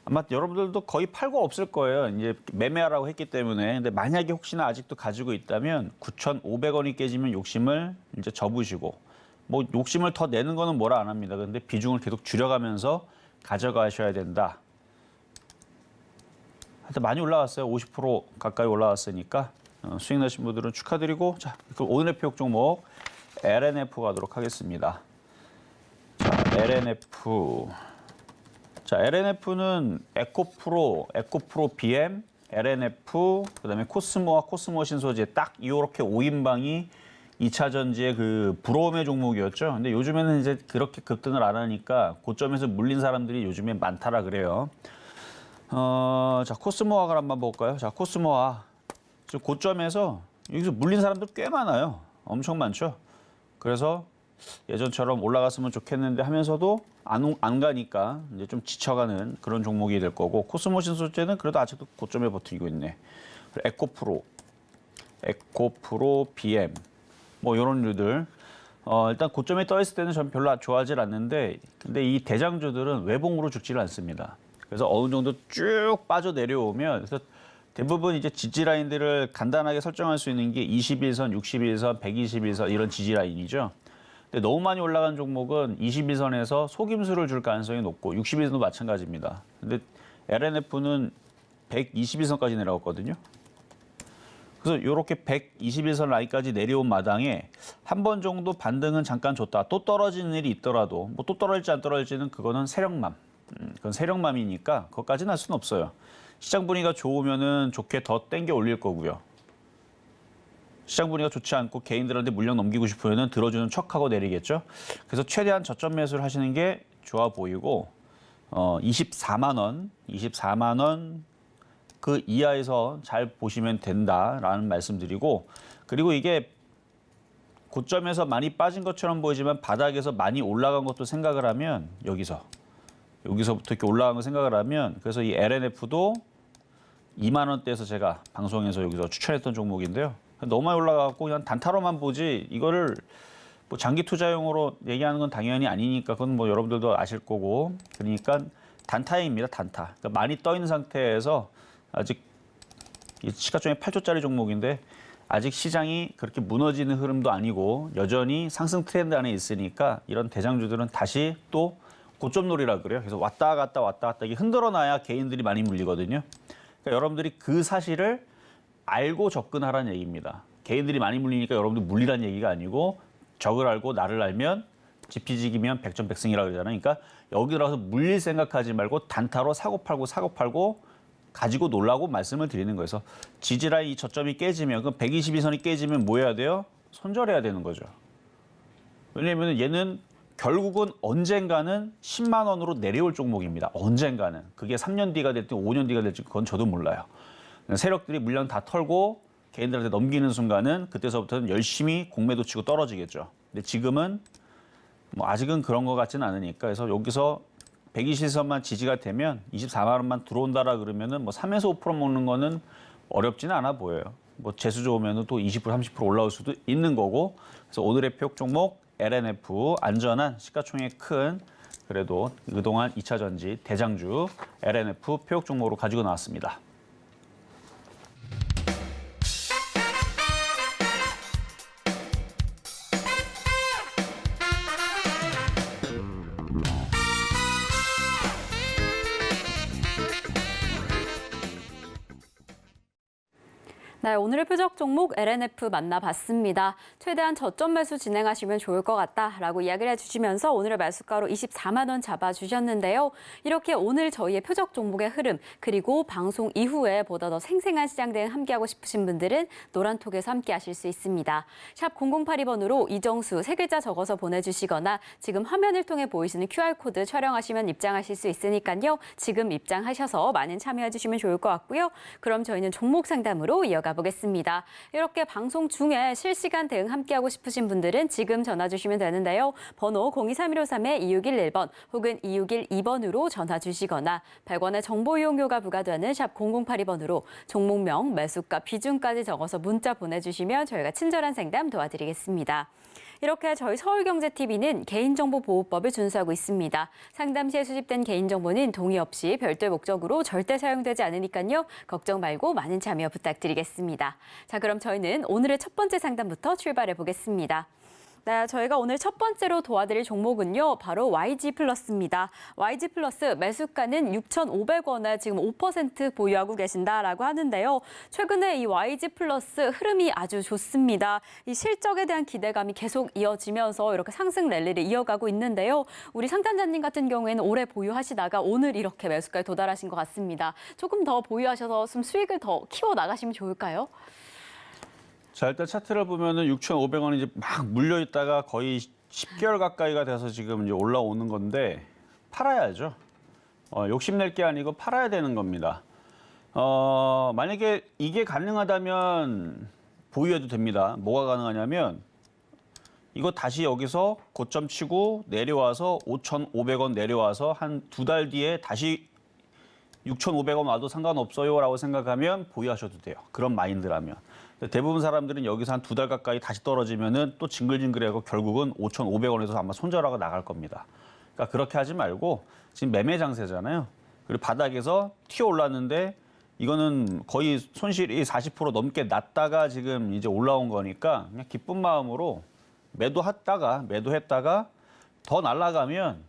C: 아마 여러분들도 거의 팔고 없을 거예요. 이제 매매하라고 했기 때문에. 근데 만약에 혹시나 아직도 가지고 있다면 9,500원이 깨지면 욕심을 이제 접으시고, 뭐 욕심을 더 내는 거는 뭐라 안 합니다. 근데 비중을 계속 줄여가면서 가져가셔야 된다. 하여튼 많이 올라왔어요. 50% 가까이 올라왔으니까 수익 나신 분들은 축하드리고, 자, 그럼 오늘의 표적 종목 LNF 가도록 하겠습니다. 자, LNF. 자, LNF는 에코프로 BM, LNF, 그다음에 코스모와 코스모 신소재 딱 이렇게 5인방이 2차 전지의 그 부러움의 종목이었죠. 근데 요즘에는 이제 그렇게 급등을 안 하니까 고점에서 물린 사람들이 요즘에 많다라 그래요. 자, 코스모아를 한번 볼까요? 자, 코스모아. 지금 고점에서 여기서 물린 사람들 꽤 많아요. 엄청 많죠. 그래서 예전처럼 올라갔으면 좋겠는데 하면서도 안 가니까 이제 좀 지쳐가는 그런 종목이 될 거고, 코스모 신소재는 그래도 아직도 고점에 버티고 있네. 에코프로 BM. 뭐 이런 류들. 일단 고점에 떠 있을 때는 전 별로 좋아하지 않는데, 근데 이 대장주들은 외봉으로 죽지를 않습니다. 그래서 어느 정도 쭉 빠져 내려오면, 그래서 대부분 이제 지지 라인들을 간단하게 설정할 수 있는 게 21선, 61선, 121선 이런 지지 라인이죠. 근데 너무 많이 올라간 종목은 21선에서 속임수를 줄 가능성이 높고, 61선도 마찬가지입니다. 근데 LNF는 121선까지 내려왔거든요. 그래서 이렇게 121선 라인까지 내려온 마당에 한 번 정도 반등은 잠깐 줬다. 또 떨어지는 일이 있더라도, 뭐 또 떨어질지 안 떨어질지는 그거는 세력맘. 그건 세력맘이니까 그것까지는 할 수는 없어요. 시장 분위기가 좋으면은 좋게 더 땡겨 올릴 거고요. 시장 분위기가 좋지 않고 개인들한테 물량 넘기고 싶으면은 들어주는 척하고 내리겠죠. 그래서 최대한 저점 매수를 하시는 게 좋아 보이고, 24만 원 그 이하에서 잘 보시면 된다라는 말씀드리고, 그리고 이게 고점에서 많이 빠진 것처럼 보이지만 바닥에서 많이 올라간 것도 생각을 하면, 여기서부터 이렇게 올라간 거 생각을 하면, 그래서 이 LNF도 2만 원대에서 제가 방송에서 여기서 추천했던 종목인데요. 너무 많이 올라가고 그냥 단타로만 보지, 이거를 뭐 장기 투자용으로 얘기하는 건 당연히 아니니까, 그건 뭐 여러분들도 아실 거고, 그러니까 단타입니다, 단타. 그러니까 많이 떠 있는 상태에서 아직 시가총액 8조짜리 종목인데 아직 시장이 그렇게 무너지는 흐름도 아니고 여전히 상승 트렌드 안에 있으니까, 이런 대장주들은 다시 또 고점 놀이라 그래요. 그래서 왔다 갔다 이게 흔들어 놔야 개인들이 많이 물리거든요. 그러니까 여러분들이 그 사실을 알고 접근하라는 얘기입니다. 개인들이 많이 물리니까 여러분들 물리라는 얘기가 아니고, 적을 알고 나를 알면 지피지기면 백전백승이라고 그러잖아요. 그러니까 여기 들어가서 물릴 생각하지 말고 단타로 사고 팔고 가지고 놀라고 말씀을 드리는 거예요. 그래서 지지라인 이 저점이 깨지면, 그럼 122선이 깨지면 뭐 해야 돼요? 손절해야 되는 거죠. 왜냐하면 얘는 결국은 언젠가는 10만 원으로 내려올 종목입니다. 언젠가는. 그게 3년 뒤가 될지 5년 뒤가 될지 그건 저도 몰라요. 세력들이 물량 다 털고 개인들한테 넘기는 순간은 그때서부터는 열심히 공매도 치고 떨어지겠죠. 근데 지금은 뭐 아직은 그런 것 같지는 않으니까, 그래서 여기서 120에서만 지지가 되면 24만 원만 들어온다라 그러면은 뭐 3에서 5% 먹는 거는 어렵지는 않아 보여요. 뭐 재수 좋으면은 또 20% 30% 올라올 수도 있는 거고. 그래서 오늘의 표적 종목 LNF 안전한 시가총액 큰 그래도 그동안 2차 전지 대장주 LNF 표적 종목으로 가지고 나왔습니다.
B: 네, 오늘의 표적 종목 LNF 만나봤습니다. 최대한 저점 매수 진행하시면 좋을 것 같다라고 이야기를 해주시면서 오늘의 매수가로 24만 원 잡아주셨는데요. 이렇게 오늘 저희의 표적 종목의 흐름 그리고 방송 이후에 보다 더 생생한 시장 대응 함께하고 싶으신 분들은 노란톡에서 함께하실 수 있습니다. 샵 0082번으로 이정수 세 글자 적어서 보내주시거나 지금 화면을 통해 보이시는 QR코드 촬영하시면 입장하실 수 있으니까요. 지금 입장하셔서 많은 참여해주시면 좋을 것 같고요. 그럼 저희는 종목 상담으로 이어가 보겠습니다. 이렇게 방송 중에 실시간 대응 함께하고 싶으신 분들은 지금 전화 주시면 되는데요. 번호 023153-2611번 혹은 2612번으로 전화 주시거나 100원의 정보 이용료가 부과되는 샵 0082번으로 종목명, 매수가, 비중까지 적어서 문자 보내주시면 저희가 친절한 상담 도와드리겠습니다. 이렇게 저희 서울경제TV는 개인정보보호법을 준수하고 있습니다. 상담 시에 수집된 개인정보는 동의 없이 별도의 목적으로 절대 사용되지 않으니까요. 걱정 말고 많은 참여 부탁드리겠습니다. 자, 그럼 저희는 오늘의 첫 번째 상담부터 출발해 보겠습니다. 네, 저희가 오늘 첫 번째로 도와드릴 종목은요. 바로 YG플러스입니다. YG플러스 매수가는 6,500원에 지금 5% 보유하고 계신다라고 하는데요. 최근에 이 YG플러스 흐름이 아주 좋습니다. 이 실적에 대한 기대감이 계속 이어지면서 이렇게 상승 랠리를 이어가고 있는데요. 우리 상담자님 같은 경우에는 오래 보유하시다가 오늘 이렇게 매수가에 도달하신 것 같습니다. 조금 더 보유하셔서 좀 수익을 더 키워 나가시면 좋을까요?
C: 자, 일단 차트를 보면은 6,500원이 이제 막 물려 있다가 거의 10개월 가까이가 돼서 지금 이제 올라오는 건데 팔아야죠. 욕심낼 게 아니고 팔아야 되는 겁니다. 만약에 이게 가능하다면 보유해도 됩니다. 뭐가 가능하냐면 이거 다시 여기서 고점 치고 내려와서 5,500원 내려와서 한 2달 뒤에 다시 6,500원 와도 상관없어요라고 생각하면 보유하셔도 돼요. 그런 마인드라면. 대부분 사람들은 여기서 한 2달 가까이 다시 떨어지면은 또 징글징글하고 결국은 5,500원에서 아마 손절하고 나갈 겁니다. 그러니까 그렇게 하지 말고 지금 매매 장세잖아요. 그리고 바닥에서 튀어 올랐는데 이거는 거의 손실이 40% 넘게 났다가 지금 이제 올라온 거니까 그냥 기쁜 마음으로 매도했다가 더 날아가면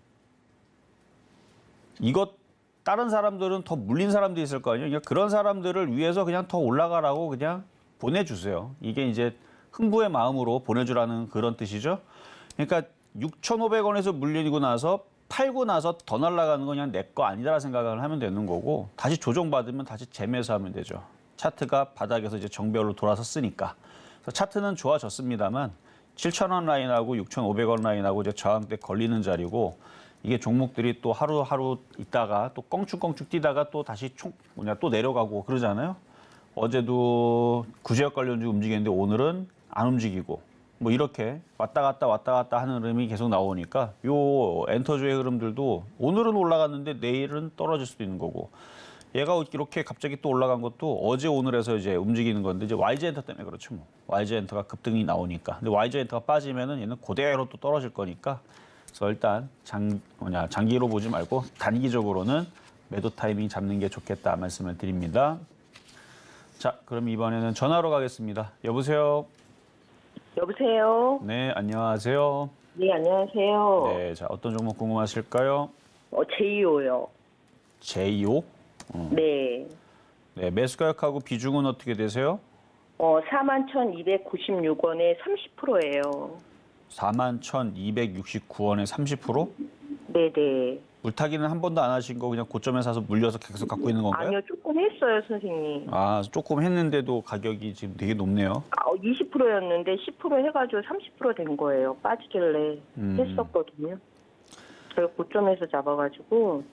C: 이것 다른 사람들은 더 물린 사람도 있을 거 아니에요. 그러니까 그런 사람들을 위해서 그냥 더 올라가라고 그냥 보내주세요. 이게 이제 흥부의 마음으로 보내주라는 그런 뜻이죠. 그러니까 6,500원에서 물리고 나서 팔고 나서 더 날아가는 건 그냥 내 거 아니다라 생각을 하면 되는 거고 다시 조정받으면 다시 재매수하면 되죠. 차트가 바닥에서 이제 정배열로 돌아섰으니까. 그래서 차트는 좋아졌습니다.만 7,000원 라인하고 6,500원 라인하고 이제 저항대 걸리는 자리고 이게 종목들이 또 하루하루 있다가 또 껑충껑충 뛰다가 또 다시 또 내려가고 그러잖아요. 어제도 구제역 관련주 움직였는데 오늘은 안 움직이고 뭐 이렇게 왔다 갔다 하는 흐름이 계속 나오니까 요 엔터주의 흐름들도 오늘은 올라갔는데 내일은 떨어질 수도 있는 거고 얘가 이렇게 갑자기 또 올라간 것도 어제 오늘에서 이제 움직이는 건데 이제 YG엔터 때문에 그렇죠 뭐. YG엔터가 급등이 나오니까. 근데 YG엔터가 빠지면은 얘는 그대로 또 떨어질 거니까. 그래서 일단 장기로 보지 말고 단기적으로는 매도 타이밍 잡는 게 좋겠다 말씀을 드립니다. 자, 그럼 이번에는 전화로 가겠습니다. 여보세요?
D: 여보세요?
C: 네, 안녕하세요.
D: 네, 안녕하세요.
C: 네, 자, 어떤 종목 궁금하실까요?
D: 제이오요.
C: 제이오?
D: 네.
C: 네, 매수가격하고 비중은 어떻게 되세요?
D: 41,296원에 30%예요.
C: 41,269원에 30%?
D: 네네.
C: 물타기는 한 번도 안 하신 거 그냥 고점에 사서 물려서 계속 갖고 있는 건가요?
D: 아니요, 조금 했어요, 선생님.
C: 아, 조금 했는데도 가격이 지금 되게 높네요.
D: 20%였는데 10% 해가지고 30% 된 거예요. 빠지길래 했었거든요. 제가 고점에서 잡아가지고.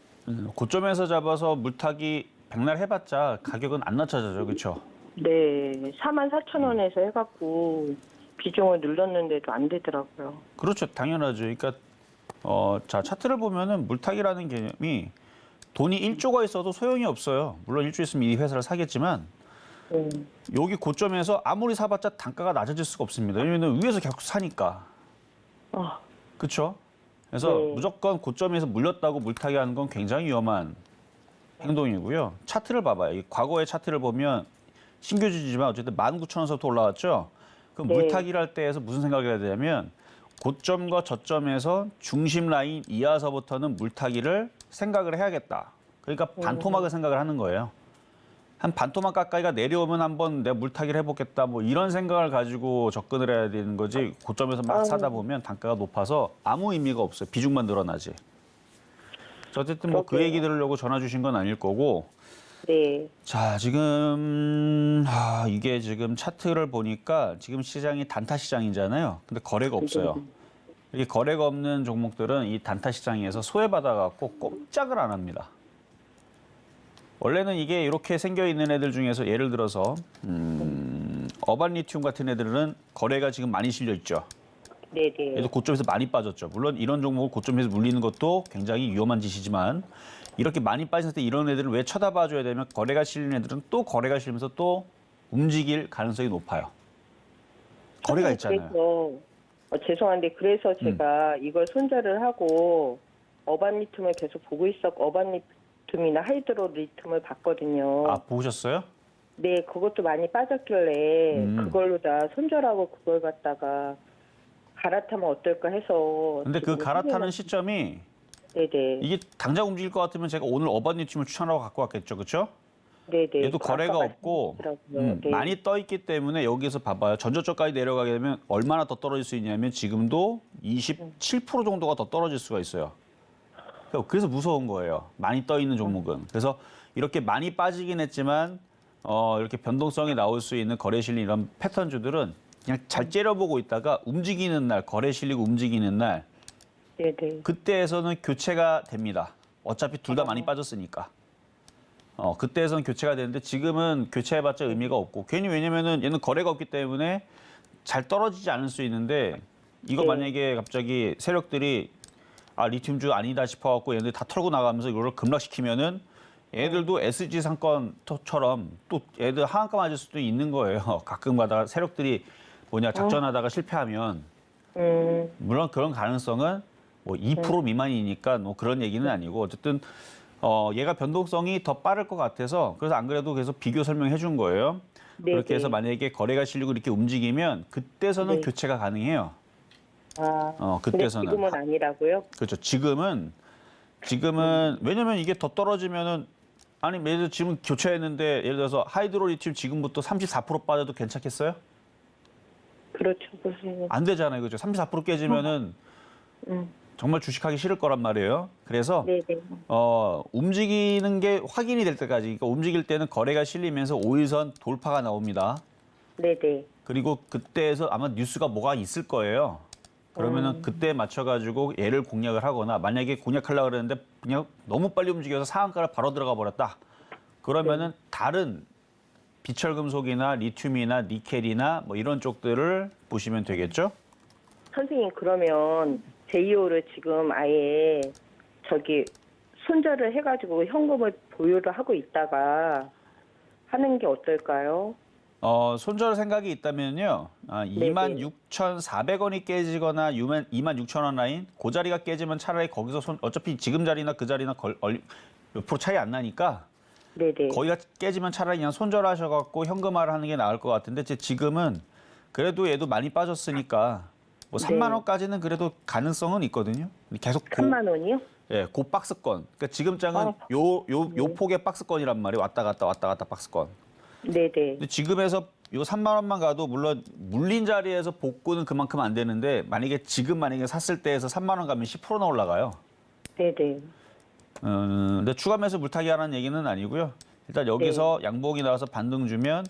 C: 고점에서 잡아서 물타기 백날 해봤자 가격은 안 낮춰져요, 그렇죠?
D: 네, 44,000원에서 해갖고 비중을 늘렸는데도 안 되더라고요.
C: 그렇죠, 당연하죠. 그러니까 자, 차트를 보면은 물타기라는 개념이 돈이 1조가 있어도 소용이 없어요. 물론 1조 있으면 이 회사를 사겠지만 여기 고점에서 아무리 사봤자 단가가 낮아질 수가 없습니다. 왜냐면 위에서 계속 사니까.
D: 아,
C: 그렇죠? 그래서
D: 네.
C: 무조건 고점에서 물렸다고 물타기 하는 건 굉장히 위험한 행동이고요. 차트를 봐봐요. 이 과거의 차트를 보면 신규 주지만 어쨌든 19,000원서부터 올라왔죠. 그럼
D: 네.
C: 물타기를 할 때에서 무슨 생각을 해야 되냐면 고점과 저점에서 중심 라인 이하서부터는 물타기를 생각을 해야겠다. 그러니까 반토막을 생각을 하는 거예요. 한 반토막 가까이가 내려오면 한번 내가 물타기를 해보겠다. 뭐 이런 생각을 가지고 접근을 해야 되는 거지. 고점에서 막 사다 보면 단가가 높아서 아무 의미가 없어요. 비중만 늘어나지. 어쨌든 뭐 그
D: 그러게요.
C: 얘기 들으려고 전화 주신 건 아닐 거고.
D: 네.
C: 자, 지금 이게 지금 차트를 보니까 지금 시장이 단타 시장이잖아요. 근데 거래가 없어요. 이게 거래가 없는 종목들은 이 단타 시장에서 소외받아 갖고 꼼짝을 안 합니다. 원래는 이게 이렇게 생겨 있는 애들 중에서 예를 들어서 어반 리튬 같은 애들은 거래가 지금 많이 실려 있죠.
D: 네네.
C: 얘도 고점에서 많이 빠졌죠. 물론 이런 종목을 고점에서 물리는 것도 굉장히 위험한 짓이지만 이렇게 많이 빠졌을 때 이런 애들을 왜 쳐다봐 줘야 되면 거래가 실린 애들은 또 거래가 실리면서 또 움직일 가능성이 높아요. 거래가 있잖아요.
D: 그래서 죄송한데 그래서 제가 이걸 손절을 하고 어반 리튬을 계속 보고 있었고 어반 리튬이나 하이드로 리튬을 봤거든요.
C: 아, 보셨어요?
D: 네, 그것도 많이 빠졌길래 그걸로 다 손절하고 그걸 갖다가 갈아타면 어떨까 해서.
C: 근데 그
D: 지금
C: 갈아타는 시점이
D: 네네.
C: 이게 당장 움직일 것 같으면 제가 오늘 어반 리튬을 추천하고 갖고 왔겠죠. 그렇죠?
D: 네네.
C: 얘도 거래가
D: 아까
C: 없고
D: 말씀하셨더라고요. 네.
C: 많이 떠 있기 때문에 여기서 봐봐요. 전저점까지 내려가게 되면 얼마나 더 떨어질 수 있냐면 지금도 27% 정도가 더 떨어질 수가 있어요. 그래서 무서운 거예요. 많이 떠 있는 종목은. 그래서 이렇게 많이 빠지긴 했지만 이렇게 변동성이 나올 수 있는 거래 실린 이런 패턴주들은 그냥 잘 째려보고 있다가 움직이는 날, 거래 실리고 움직이는 날
D: 네네.
C: 그때에서는 교체가 됩니다. 어차피 둘 다 많이 빠졌으니까. 그때에서는 교체가 되는데 지금은 교체해봤자 의미가 없고 괜히 왜냐면은 얘는 거래가 없기 때문에 잘 떨어지지 않을 수 있는데 이거
D: 네.
C: 만약에 갑자기 세력들이 리튬주 아니다 싶어갖고 얘네들 다 털고 나가면서 이걸 급락시키면은 얘들도 SG 상권처럼 또 얘들 하한가 맞을 수도 있는 거예요. 가끔가다 세력들이 작전하다가 실패하면 물론 그런 가능성은 뭐 2% 미만이니까 뭐 그런 얘기는 아니고 어쨌든 얘가 변동성이 더 빠를 것 같아서 그래서 안 그래도 계속 비교 설명해 준 거예요.
D: 네,
C: 그렇게 해서
D: 네.
C: 만약에 거래가 실리고 이렇게 움직이면 그때서는
D: 네.
C: 교체가 가능해요.
D: 아, 근데
C: 그때서는.
D: 지금은 아니라고요?
C: 그렇죠. 지금은 왜냐면 이게 더 떨어지면은 아니 예를 들어 지금 교체했는데 예를 들어서 하이드로 리튬 지금부터 34% 빠져도 괜찮겠어요?
D: 그렇죠. 무슨
C: 안 되잖아요. 그죠? 34% 깨지면은 정말 주식하기 싫을 거란 말이에요. 그래서
D: 네네.
C: 움직이는 게 확인이 될 때까지 그러니까 움직일 때는 거래가 실리면서 5일선 돌파가 나옵니다.
D: 네네.
C: 그리고 그때에서 아마 뉴스가 뭐가 있을 거예요. 그러면은 그때 맞춰가지고 얘를 공략을 하거나 만약에 공략하려고 그랬는데 그냥 너무 빨리 움직여서 상한가를 바로 들어가 버렸다. 그러면은 다른 비철금속이나 리튬이나 니켈이나 뭐 이런 쪽들을 보시면 되겠죠.
D: 선생님 그러면 제이오를 지금 아예 손절을 해가지고 현금을 보유를 하고 있다가 하는 게 어떨까요?
C: 손절 생각이 있다면요. 26,400원이 깨지거나 26,000원 라인 그 자리가 깨지면 차라리 거기서 어차피 지금 자리나 그 자리나 몇 프로 차이 안 나니까
D: 네네.
C: 거기가 깨지면 차라리 그냥 손절하셔갖고 현금화를 하는 게 나을 것 같은데 지금은 그래도 얘도 많이 빠졌으니까 뭐 3만 원까지는 그래도 가능성은 있거든요. 계속
D: 3만 원이요?
C: 예, 고 박스권. 그러니까 지금 장은 요 폭의 박스권이란 말이에요. 왔다 갔다 박스권.
D: 네네.
C: 근데 지금에서 요 3만 원만 가도 물론 물린 자리에서 복구는 그만큼 안 되는데 만약에 샀을 때에서 3만 원 가면 10%나 올라가요.
D: 네네.
C: 근데 추가 매수 물타기 하라는 얘기는 아니고요. 일단 여기서 양봉이 나와서 반등 주면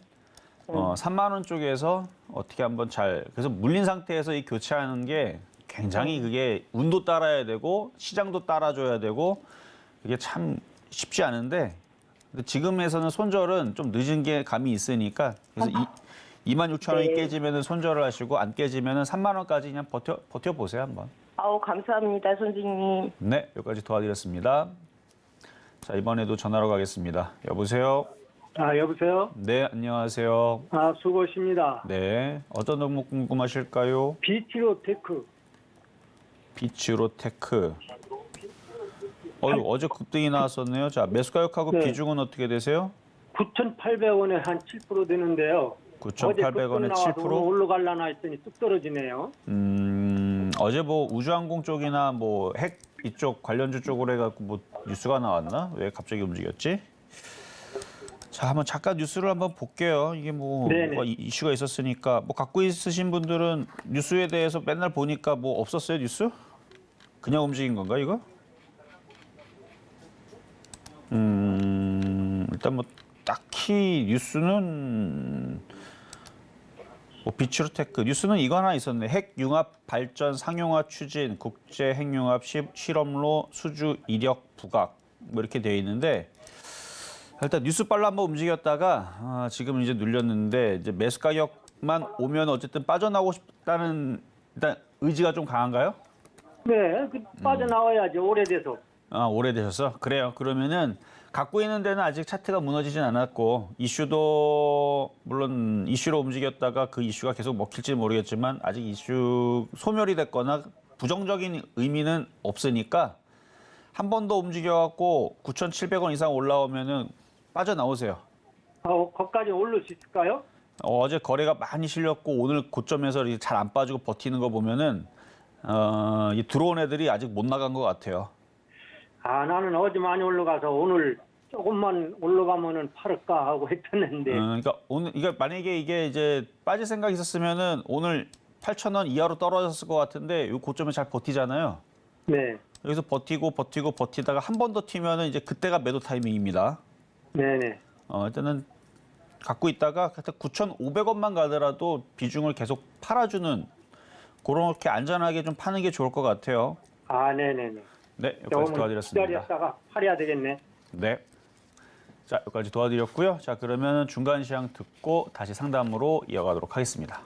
C: 3만 원 쪽에서 어떻게 한번 그래서 물린 상태에서 이 교체하는 게 굉장히 그게 운도 따라야 되고 시장도 따라줘야 되고 그게 참 쉽지 않은데 근데 지금에서는 손절은 좀 늦은 게 감이 있으니까 그래서 26,000원이
D: 네.
C: 깨지면은 손절을 하시고 안 깨지면은 3만 원까지 그냥 버텨 보세요 한번.
D: 아우, 감사합니다, 선생님.
C: 네, 여기까지 도와드렸습니다. 자, 이번에도 전화로 가겠습니다. 여보세요?
E: 여보세요?
C: 네, 안녕하세요.
E: 수고하십니다.
C: 네, 어떤 종목 궁금하실까요?
E: 비치로테크.
C: 비치로테크. 어제 급등이 나왔었네요. 자, 매수가격하고
E: 네.
C: 비중은 어떻게 되세요?
E: 9,800원에 한 7% 되는데요.
C: 9,800원에 7%?
E: 올라갈라나 했더니 뚝 떨어지네요.
C: 어제 뭐 우주항공 쪽이나 뭐 핵 이쪽 관련주 쪽으로 해갖고 뭐 뉴스가 나왔나? 왜 갑자기 움직였지? 자, 한번 잠깐 뉴스를 한번 볼게요. 이게 뭐
E: 네네.
C: 뭐가 이슈가 있었으니까 뭐 갖고 있으신 분들은 뉴스에 대해서 맨날 보니까 뭐 없었어요 뉴스? 그냥 움직인 건가 이거? 일단 뭐 딱히 뉴스는 뭐 비치로테크 뉴스는 이거 하나 있었네. 핵융합 발전 상용화 추진, 국제 핵융합 실험로 수주 이력 부각 뭐 이렇게 되어 있는데 일단 뉴스 빨로 한번 움직였다가 지금 이제 눌렸는데 이제 매수 가격만 오면 어쨌든 빠져나오고 싶다는 일단 의지가 좀 강한가요?
E: 네, 빠져나와야죠. 오래돼서.
C: 오래되셔서 그래요. 그러면은 갖고 있는 데는 아직 차트가 무너지진 않았고 이슈도 물론 이슈로 움직였다가 그 이슈가 계속 먹힐지 모르겠지만 아직 이슈 소멸이 됐거나 부정적인 의미는 없으니까 한 번 더 움직여갖고 9,700원 이상 올라오면은 빠져나오세요.
E: 거기까지 오를 수 있을까요?
C: 어제 거래가 많이 실렸고 오늘 고점에서 잘 안 빠지고 버티는 거 보면은 이 들어온 애들이 아직 못 나간 것 같아요.
E: 나는 어제 많이 올라가서 오늘 조금만 올라가면은 팔을까 하고 했었는데.
C: 그러니까 오늘 이게 만약에 이게 이제 빠질 생각이 있었으면은 오늘 8,000원 이하로 떨어졌을 것 같은데 이 고점에 잘 버티잖아요.
E: 네,
C: 여기서 버티다가 한 번 더 튀면은 이제 그때가 매도 타이밍입니다.
E: 네네.
C: 일단은 갖고 있다가 9,500원만 가더라도 비중을 계속 팔아주는 그렇게 안전하게 좀 파는 게 좋을 것 같아요.
E: 네네네.
C: 네, 여기까지 도와드렸습니다.
E: 기다렸다가 팔아야 되겠네.
C: 네. 자, 여기까지 도와드렸고요. 자, 그러면 중간 시향 듣고 다시 상담으로 이어가도록 하겠습니다.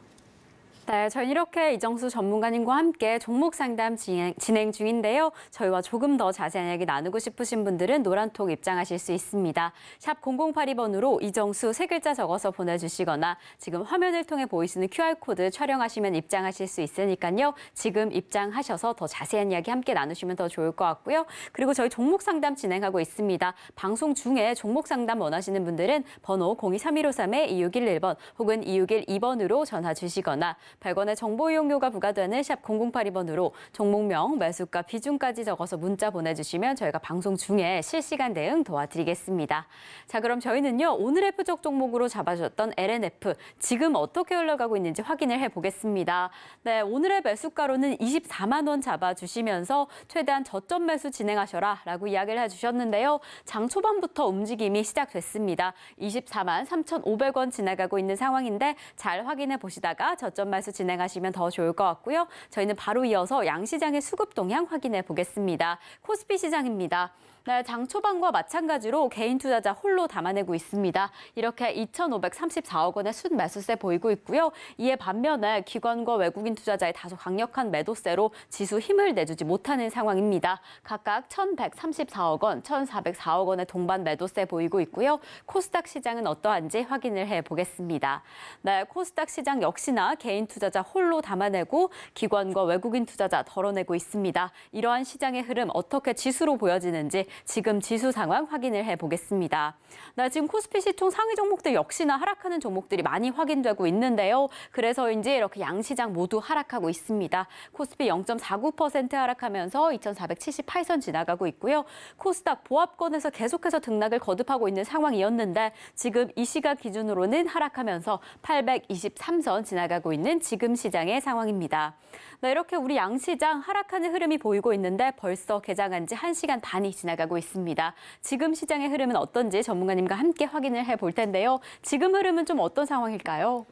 B: 네, 저희는 이렇게 이정수 전문가님과 함께 종목 상담 진행 중인데요. 저희와 조금 더 자세한 이야기 나누고 싶으신 분들은 노란톡 입장하실 수 있습니다. 샵 0082번으로 이정수 세 글자 적어서 보내주시거나 지금 화면을 통해 보이시는 QR코드 촬영하시면 입장하실 수 있으니까요. 지금 입장하셔서 더 자세한 이야기 함께 나누시면 더 좋을 것 같고요. 그리고 저희 종목 상담 진행하고 있습니다. 방송 중에 종목 상담 원하시는 분들은 번호 023153-2611번 혹은 2612번으로 전화 주시거나 100원의 정보 이용료가 부과되는 샵 0082번으로 종목명, 매수가, 비중까지 적어서 문자 보내주시면 저희가 방송 중에 실시간 대응 도와드리겠습니다. 자, 그럼 저희는요. 오늘의 표적 종목으로 잡아주셨던 LNF 지금 어떻게 흘러가고 있는지 확인을 해보겠습니다. 네, 오늘의 매수가로는 24만 원 잡아주시면서 최대한 저점 매수 진행하셔라 라고 이야기를 해주셨는데요. 장 초반부터 움직임이 시작됐습니다. 24만 3,500원 지나가고 있는 상황인데 잘 확인해 보시다가 저점 매수 진행하시면 더 좋을 것 같고요. 저희는 바로 이어서 양시장의 수급 동향 확인해 보겠습니다. 코스피 시장입니다. 네, 장 초반과 마찬가지로 개인 투자자 홀로 담아내고 있습니다. 이렇게 2,534억 원의 순 매수세 보이고 있고요. 이에 반면에 기관과 외국인 투자자의 다소 강력한 매도세로 지수 힘을 내주지 못하는 상황입니다. 각각 1,134억 원, 1,404억 원의 동반 매도세 보이고 있고요. 코스닥 시장은 어떠한지 확인을 해보겠습니다. 네, 코스닥 시장 역시나 개인 투자자 홀로 담아내고 기관과 외국인 투자자 덜어내고 있습니다. 이러한 시장의 흐름 어떻게 지수로 보여지는지 지금 지수 상황 확인을 해보겠습니다. 네, 지금 코스피 시총 상위 종목들 역시나 하락하는 종목들이 많이 확인되고 있는데요. 그래서인지 이렇게 양시장 모두 하락하고 있습니다. 코스피 0.49% 하락하면서 2,478선 지나가고 있고요. 코스닥 보합권에서 계속해서 등락을 거듭하고 있는 상황이었는데 지금 이 시각 기준으로는 하락하면서 823선 지나가고 있는 지금 시장의 상황입니다. 네, 이렇게 우리 양시장 하락하는 흐름이 보이고 있는데 벌써 개장한 지 1시간 반이 지나가고 있습니다. 지금 시장의 흐름은 어떤지 전문가님과 함께 확인을 해볼 텐데요. 지금 흐름은 좀 어떤 상황일까요?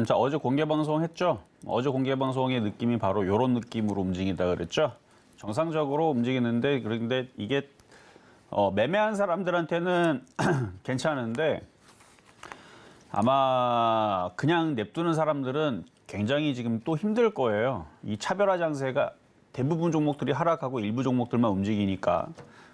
C: 자, 어제 공개 방송 했죠? 어제 공개 방송의 느낌이 바로 이런 느낌으로 움직인다 그랬죠? 정상적으로 움직이는데 그런데 이게 매매한 사람들한테는 괜찮은데 아마 그냥 냅두는 사람들은 굉장히 지금 또 힘들 거예요. 이 차별화 장세가 대부분 종목들이 하락하고 일부 종목들만 움직이니까.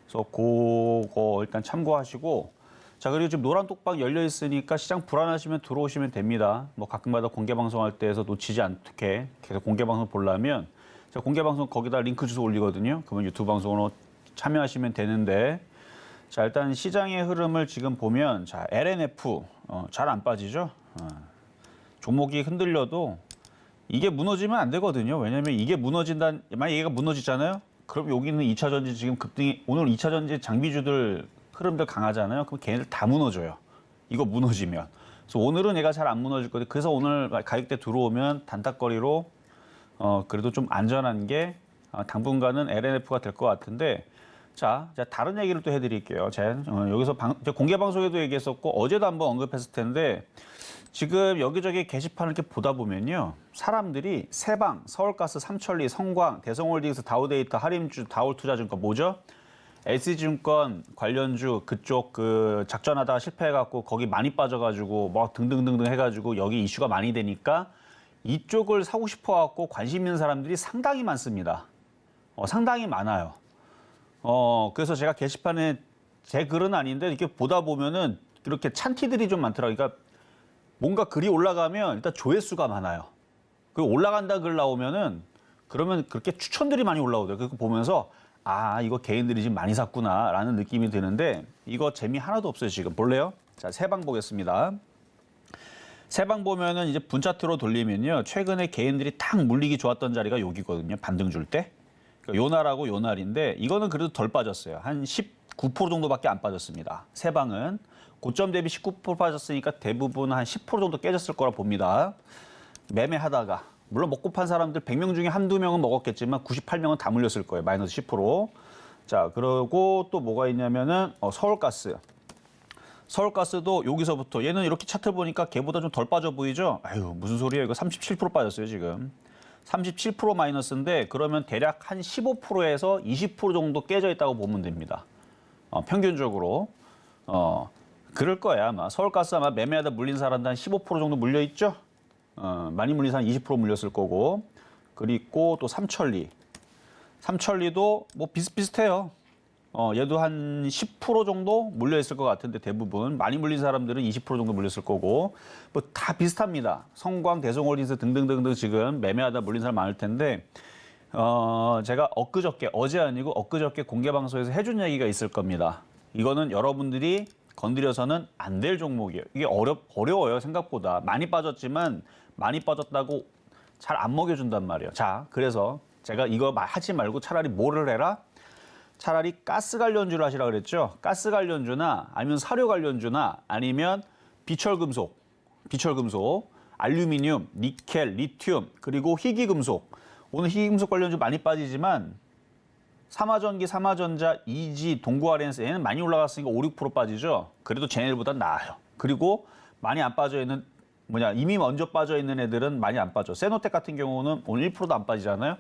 C: 그래서 그거 일단 참고하시고. 자, 그리고 지금 노란 똑방 열려 있으니까 시장 불안하시면 들어오시면 됩니다. 뭐 가끔마다 공개 방송할 때에서 놓치지 않게 계속 공개 방송 보려면 제가 공개 방송 거기다 링크 주소 올리거든요. 그러면 유튜브 방송으로 참여하시면 되는데, 자, 일단 시장의 흐름을 지금 보면, 자, LNF 잘 안 빠지죠. 종목이 흔들려도 이게 무너지면 안 되거든요. 왜냐하면 이게 만약 얘가 무너지잖아요. 그럼 여기는 2차 전지 지금 급등이, 오늘 2차 전지 장비주들 흐름들 강하잖아요. 그럼 걔네들 다 무너져요. 이거 무너지면. 그래서 오늘은 얘가 잘 안 무너질 거예요. 그래서 오늘 가격대 들어오면 단타거리로 그래도 좀 안전한 게 당분간은 LNF가 될 것 같은데, 자, 다른 얘기를 또 해드릴게요. 제가 여기서 공개 방송에도 얘기했었고 어제도 한번 언급했을 텐데, 지금 여기저기 게시판을 이렇게 보다 보면요, 사람들이 세방, 서울가스, 삼천리, 성광, 대성홀딩스, 다우데이터, 하림주, 다올투자증권 뭐죠? SC증권 관련주 그쪽 그 작전하다가 실패해갖고 거기 많이 빠져가지고 뭐 등등등등 해가지고 여기 이슈가 많이 되니까 이쪽을 사고 싶어갖고 관심 있는 사람들이 상당히 많습니다. 상당히 많아요. 그래서 제가 게시판에 제 글은 아닌데 이렇게 보다 보면은 이렇게 찬티들이 좀 많더라고요. 그러니까 뭔가 글이 올라가면 일단 조회수가 많아요. 그리고 올라간다 글 나오면은 그러면 그렇게 추천들이 많이 올라오더라고요. 그거 보면서 아, 이거 개인들이 지금 많이 샀구나라는 느낌이 드는데 이거 재미 하나도 없어요, 지금. 볼래요? 자, 세방 보겠습니다. 세방 보면은 이제 분차트로 돌리면요, 최근에 개인들이 탁 물리기 좋았던 자리가 여기거든요. 반등 줄 때. 그러니까 요날하고 요날인데 이거는 그래도 덜 빠졌어요. 한 19% 정도밖에 안 빠졌습니다. 세방은 고점 대비 19% 빠졌으니까 대부분 한 10% 정도 깨졌을 거라 봅니다. 매매하다가 물론 먹고 판 사람들 100명 중에 한두 명은 먹었겠지만 98명은 다 물렸을 거예요. 마이너스 10%. 자, 그리고 또 뭐가 있냐면은 서울가스. 서울가스도 여기서부터 얘는 이렇게 차트 보니까 걔보다 좀 덜 빠져 보이죠? 아유, 무슨 소리예요. 이거 37% 빠졌어요, 지금. 37% 마이너스인데 그러면 대략 한 15%에서 20% 정도 깨져 있다고 보면 됩니다. 평균적으로. 그럴 거예요, 아마. 서울가스 아마 매매하다 물린 사람도 한 15% 정도 물려 있죠? 많이 물린 사람 20% 물렸을 거고. 그리고 또 삼천리. 삼천리도 뭐 비슷비슷해요. 얘도 한 10% 정도 물려 있을 것 같은데 대부분. 많이 물린 사람들은 20% 정도 물렸을 거고. 뭐 다 비슷합니다. 성광, 대성홀딩스 등등등등 지금 매매하다 물린 사람 많을 텐데, 제가 어제 아니고 엊그저께 공개방송에서 해준 얘기가 있을 겁니다. 이거는 여러분들이 건드려서는 안 될 종목이에요. 이게 어려워요, 생각보다. 많이 빠졌지만 많이 빠졌다고 잘 안 먹여준단 말이에요. 자, 그래서 제가 이거 하지 말고 차라리 뭐를 해라? 차라리 가스 관련주를 하시라 그랬죠. 가스 관련주나 아니면 사료 관련주나 아니면 비철금속, 알루미늄, 니켈, 리튬, 그리고 희귀금속. 오늘 희귀금속 관련주 많이 빠지지만 삼화전기, 삼화전자, 이지, 동구아리엔스 얘는 많이 올라갔으니까 5, 6% 빠지죠. 그래도 쟤네들보다 나아요. 그리고 많이 안 빠져 있는 이미 먼저 빠져 있는 애들은 많이 안 빠져. 세노텍 같은 경우는 오늘 1%도 안 빠지잖아요.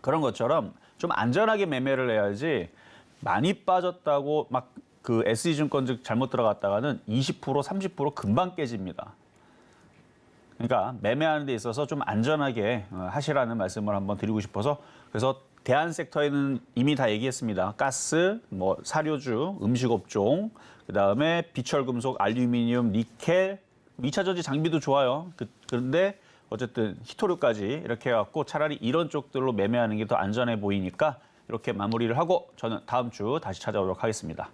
C: 그런 것처럼 좀 안전하게 매매를 해야지 많이 빠졌다고 막 그 SE증권 즉 잘못 들어갔다가는 20%, 30% 금방 깨집니다. 그러니까 매매하는 데 있어서 좀 안전하게 하시라는 말씀을 한번 드리고 싶어서, 그래서 대안 섹터에는 이미 다 얘기했습니다. 가스, 뭐 사료주, 음식업종, 그다음에 비철금속, 알루미늄, 니켈, 2차 전지 장비도 좋아요. 그런데 어쨌든 히토류까지 이렇게 해갖고 차라리 이런 쪽들로 매매하는 게 더 안전해 보이니까 이렇게 마무리를 하고 저는 다음 주 다시 찾아오도록 하겠습니다.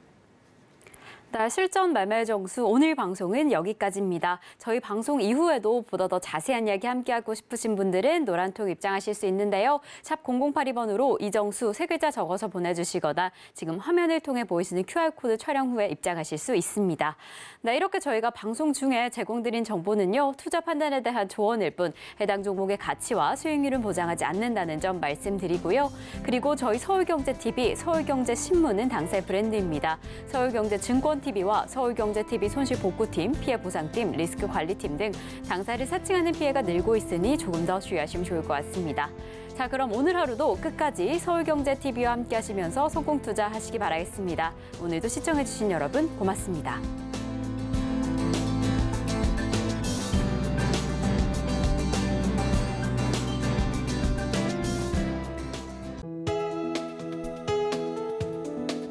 B: 네, 실전 매매 정수 오늘 방송은 여기까지입니다. 저희 방송 이후에도 보다 더 자세한 이야기 함께하고 싶으신 분들은 노란통 입장하실 수 있는데요. 샵 0082번으로 이정수 3글자 적어서 보내주시거나 지금 화면을 통해 보이시는 QR코드 촬영 후에 입장하실 수 있습니다. 네, 이렇게 저희가 방송 중에 제공드린 정보는요, 투자 판단에 대한 조언일 뿐 해당 종목의 가치와 수익률은 보장하지 않는다는 점 말씀드리고요. 그리고 저희 서울경제TV, 서울경제신문은 당사의 브랜드입니다. 서울경제증권 TV와 서울경제TV 손실복구팀, 피해보상팀, 리스크관리팀 등 당사를 사칭하는 피해가 늘고 있으니 조금 더 주의하시면 좋을 것 같습니다. 자, 그럼 오늘 하루도 끝까지 서울경제TV와 함께 하시면서 성공 투자하시기 바라겠습니다. 오늘도 시청해주신 여러분 고맙습니다.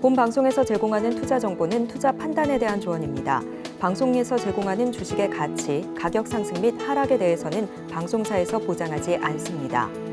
A: 본 방송에서 제공하는 투자 정보는 투자 판단에 대한 조언입니다. 방송에서 제공하는 주식의 가치, 가격 상승 및 하락에 대해서는 방송사에서 보장하지 않습니다.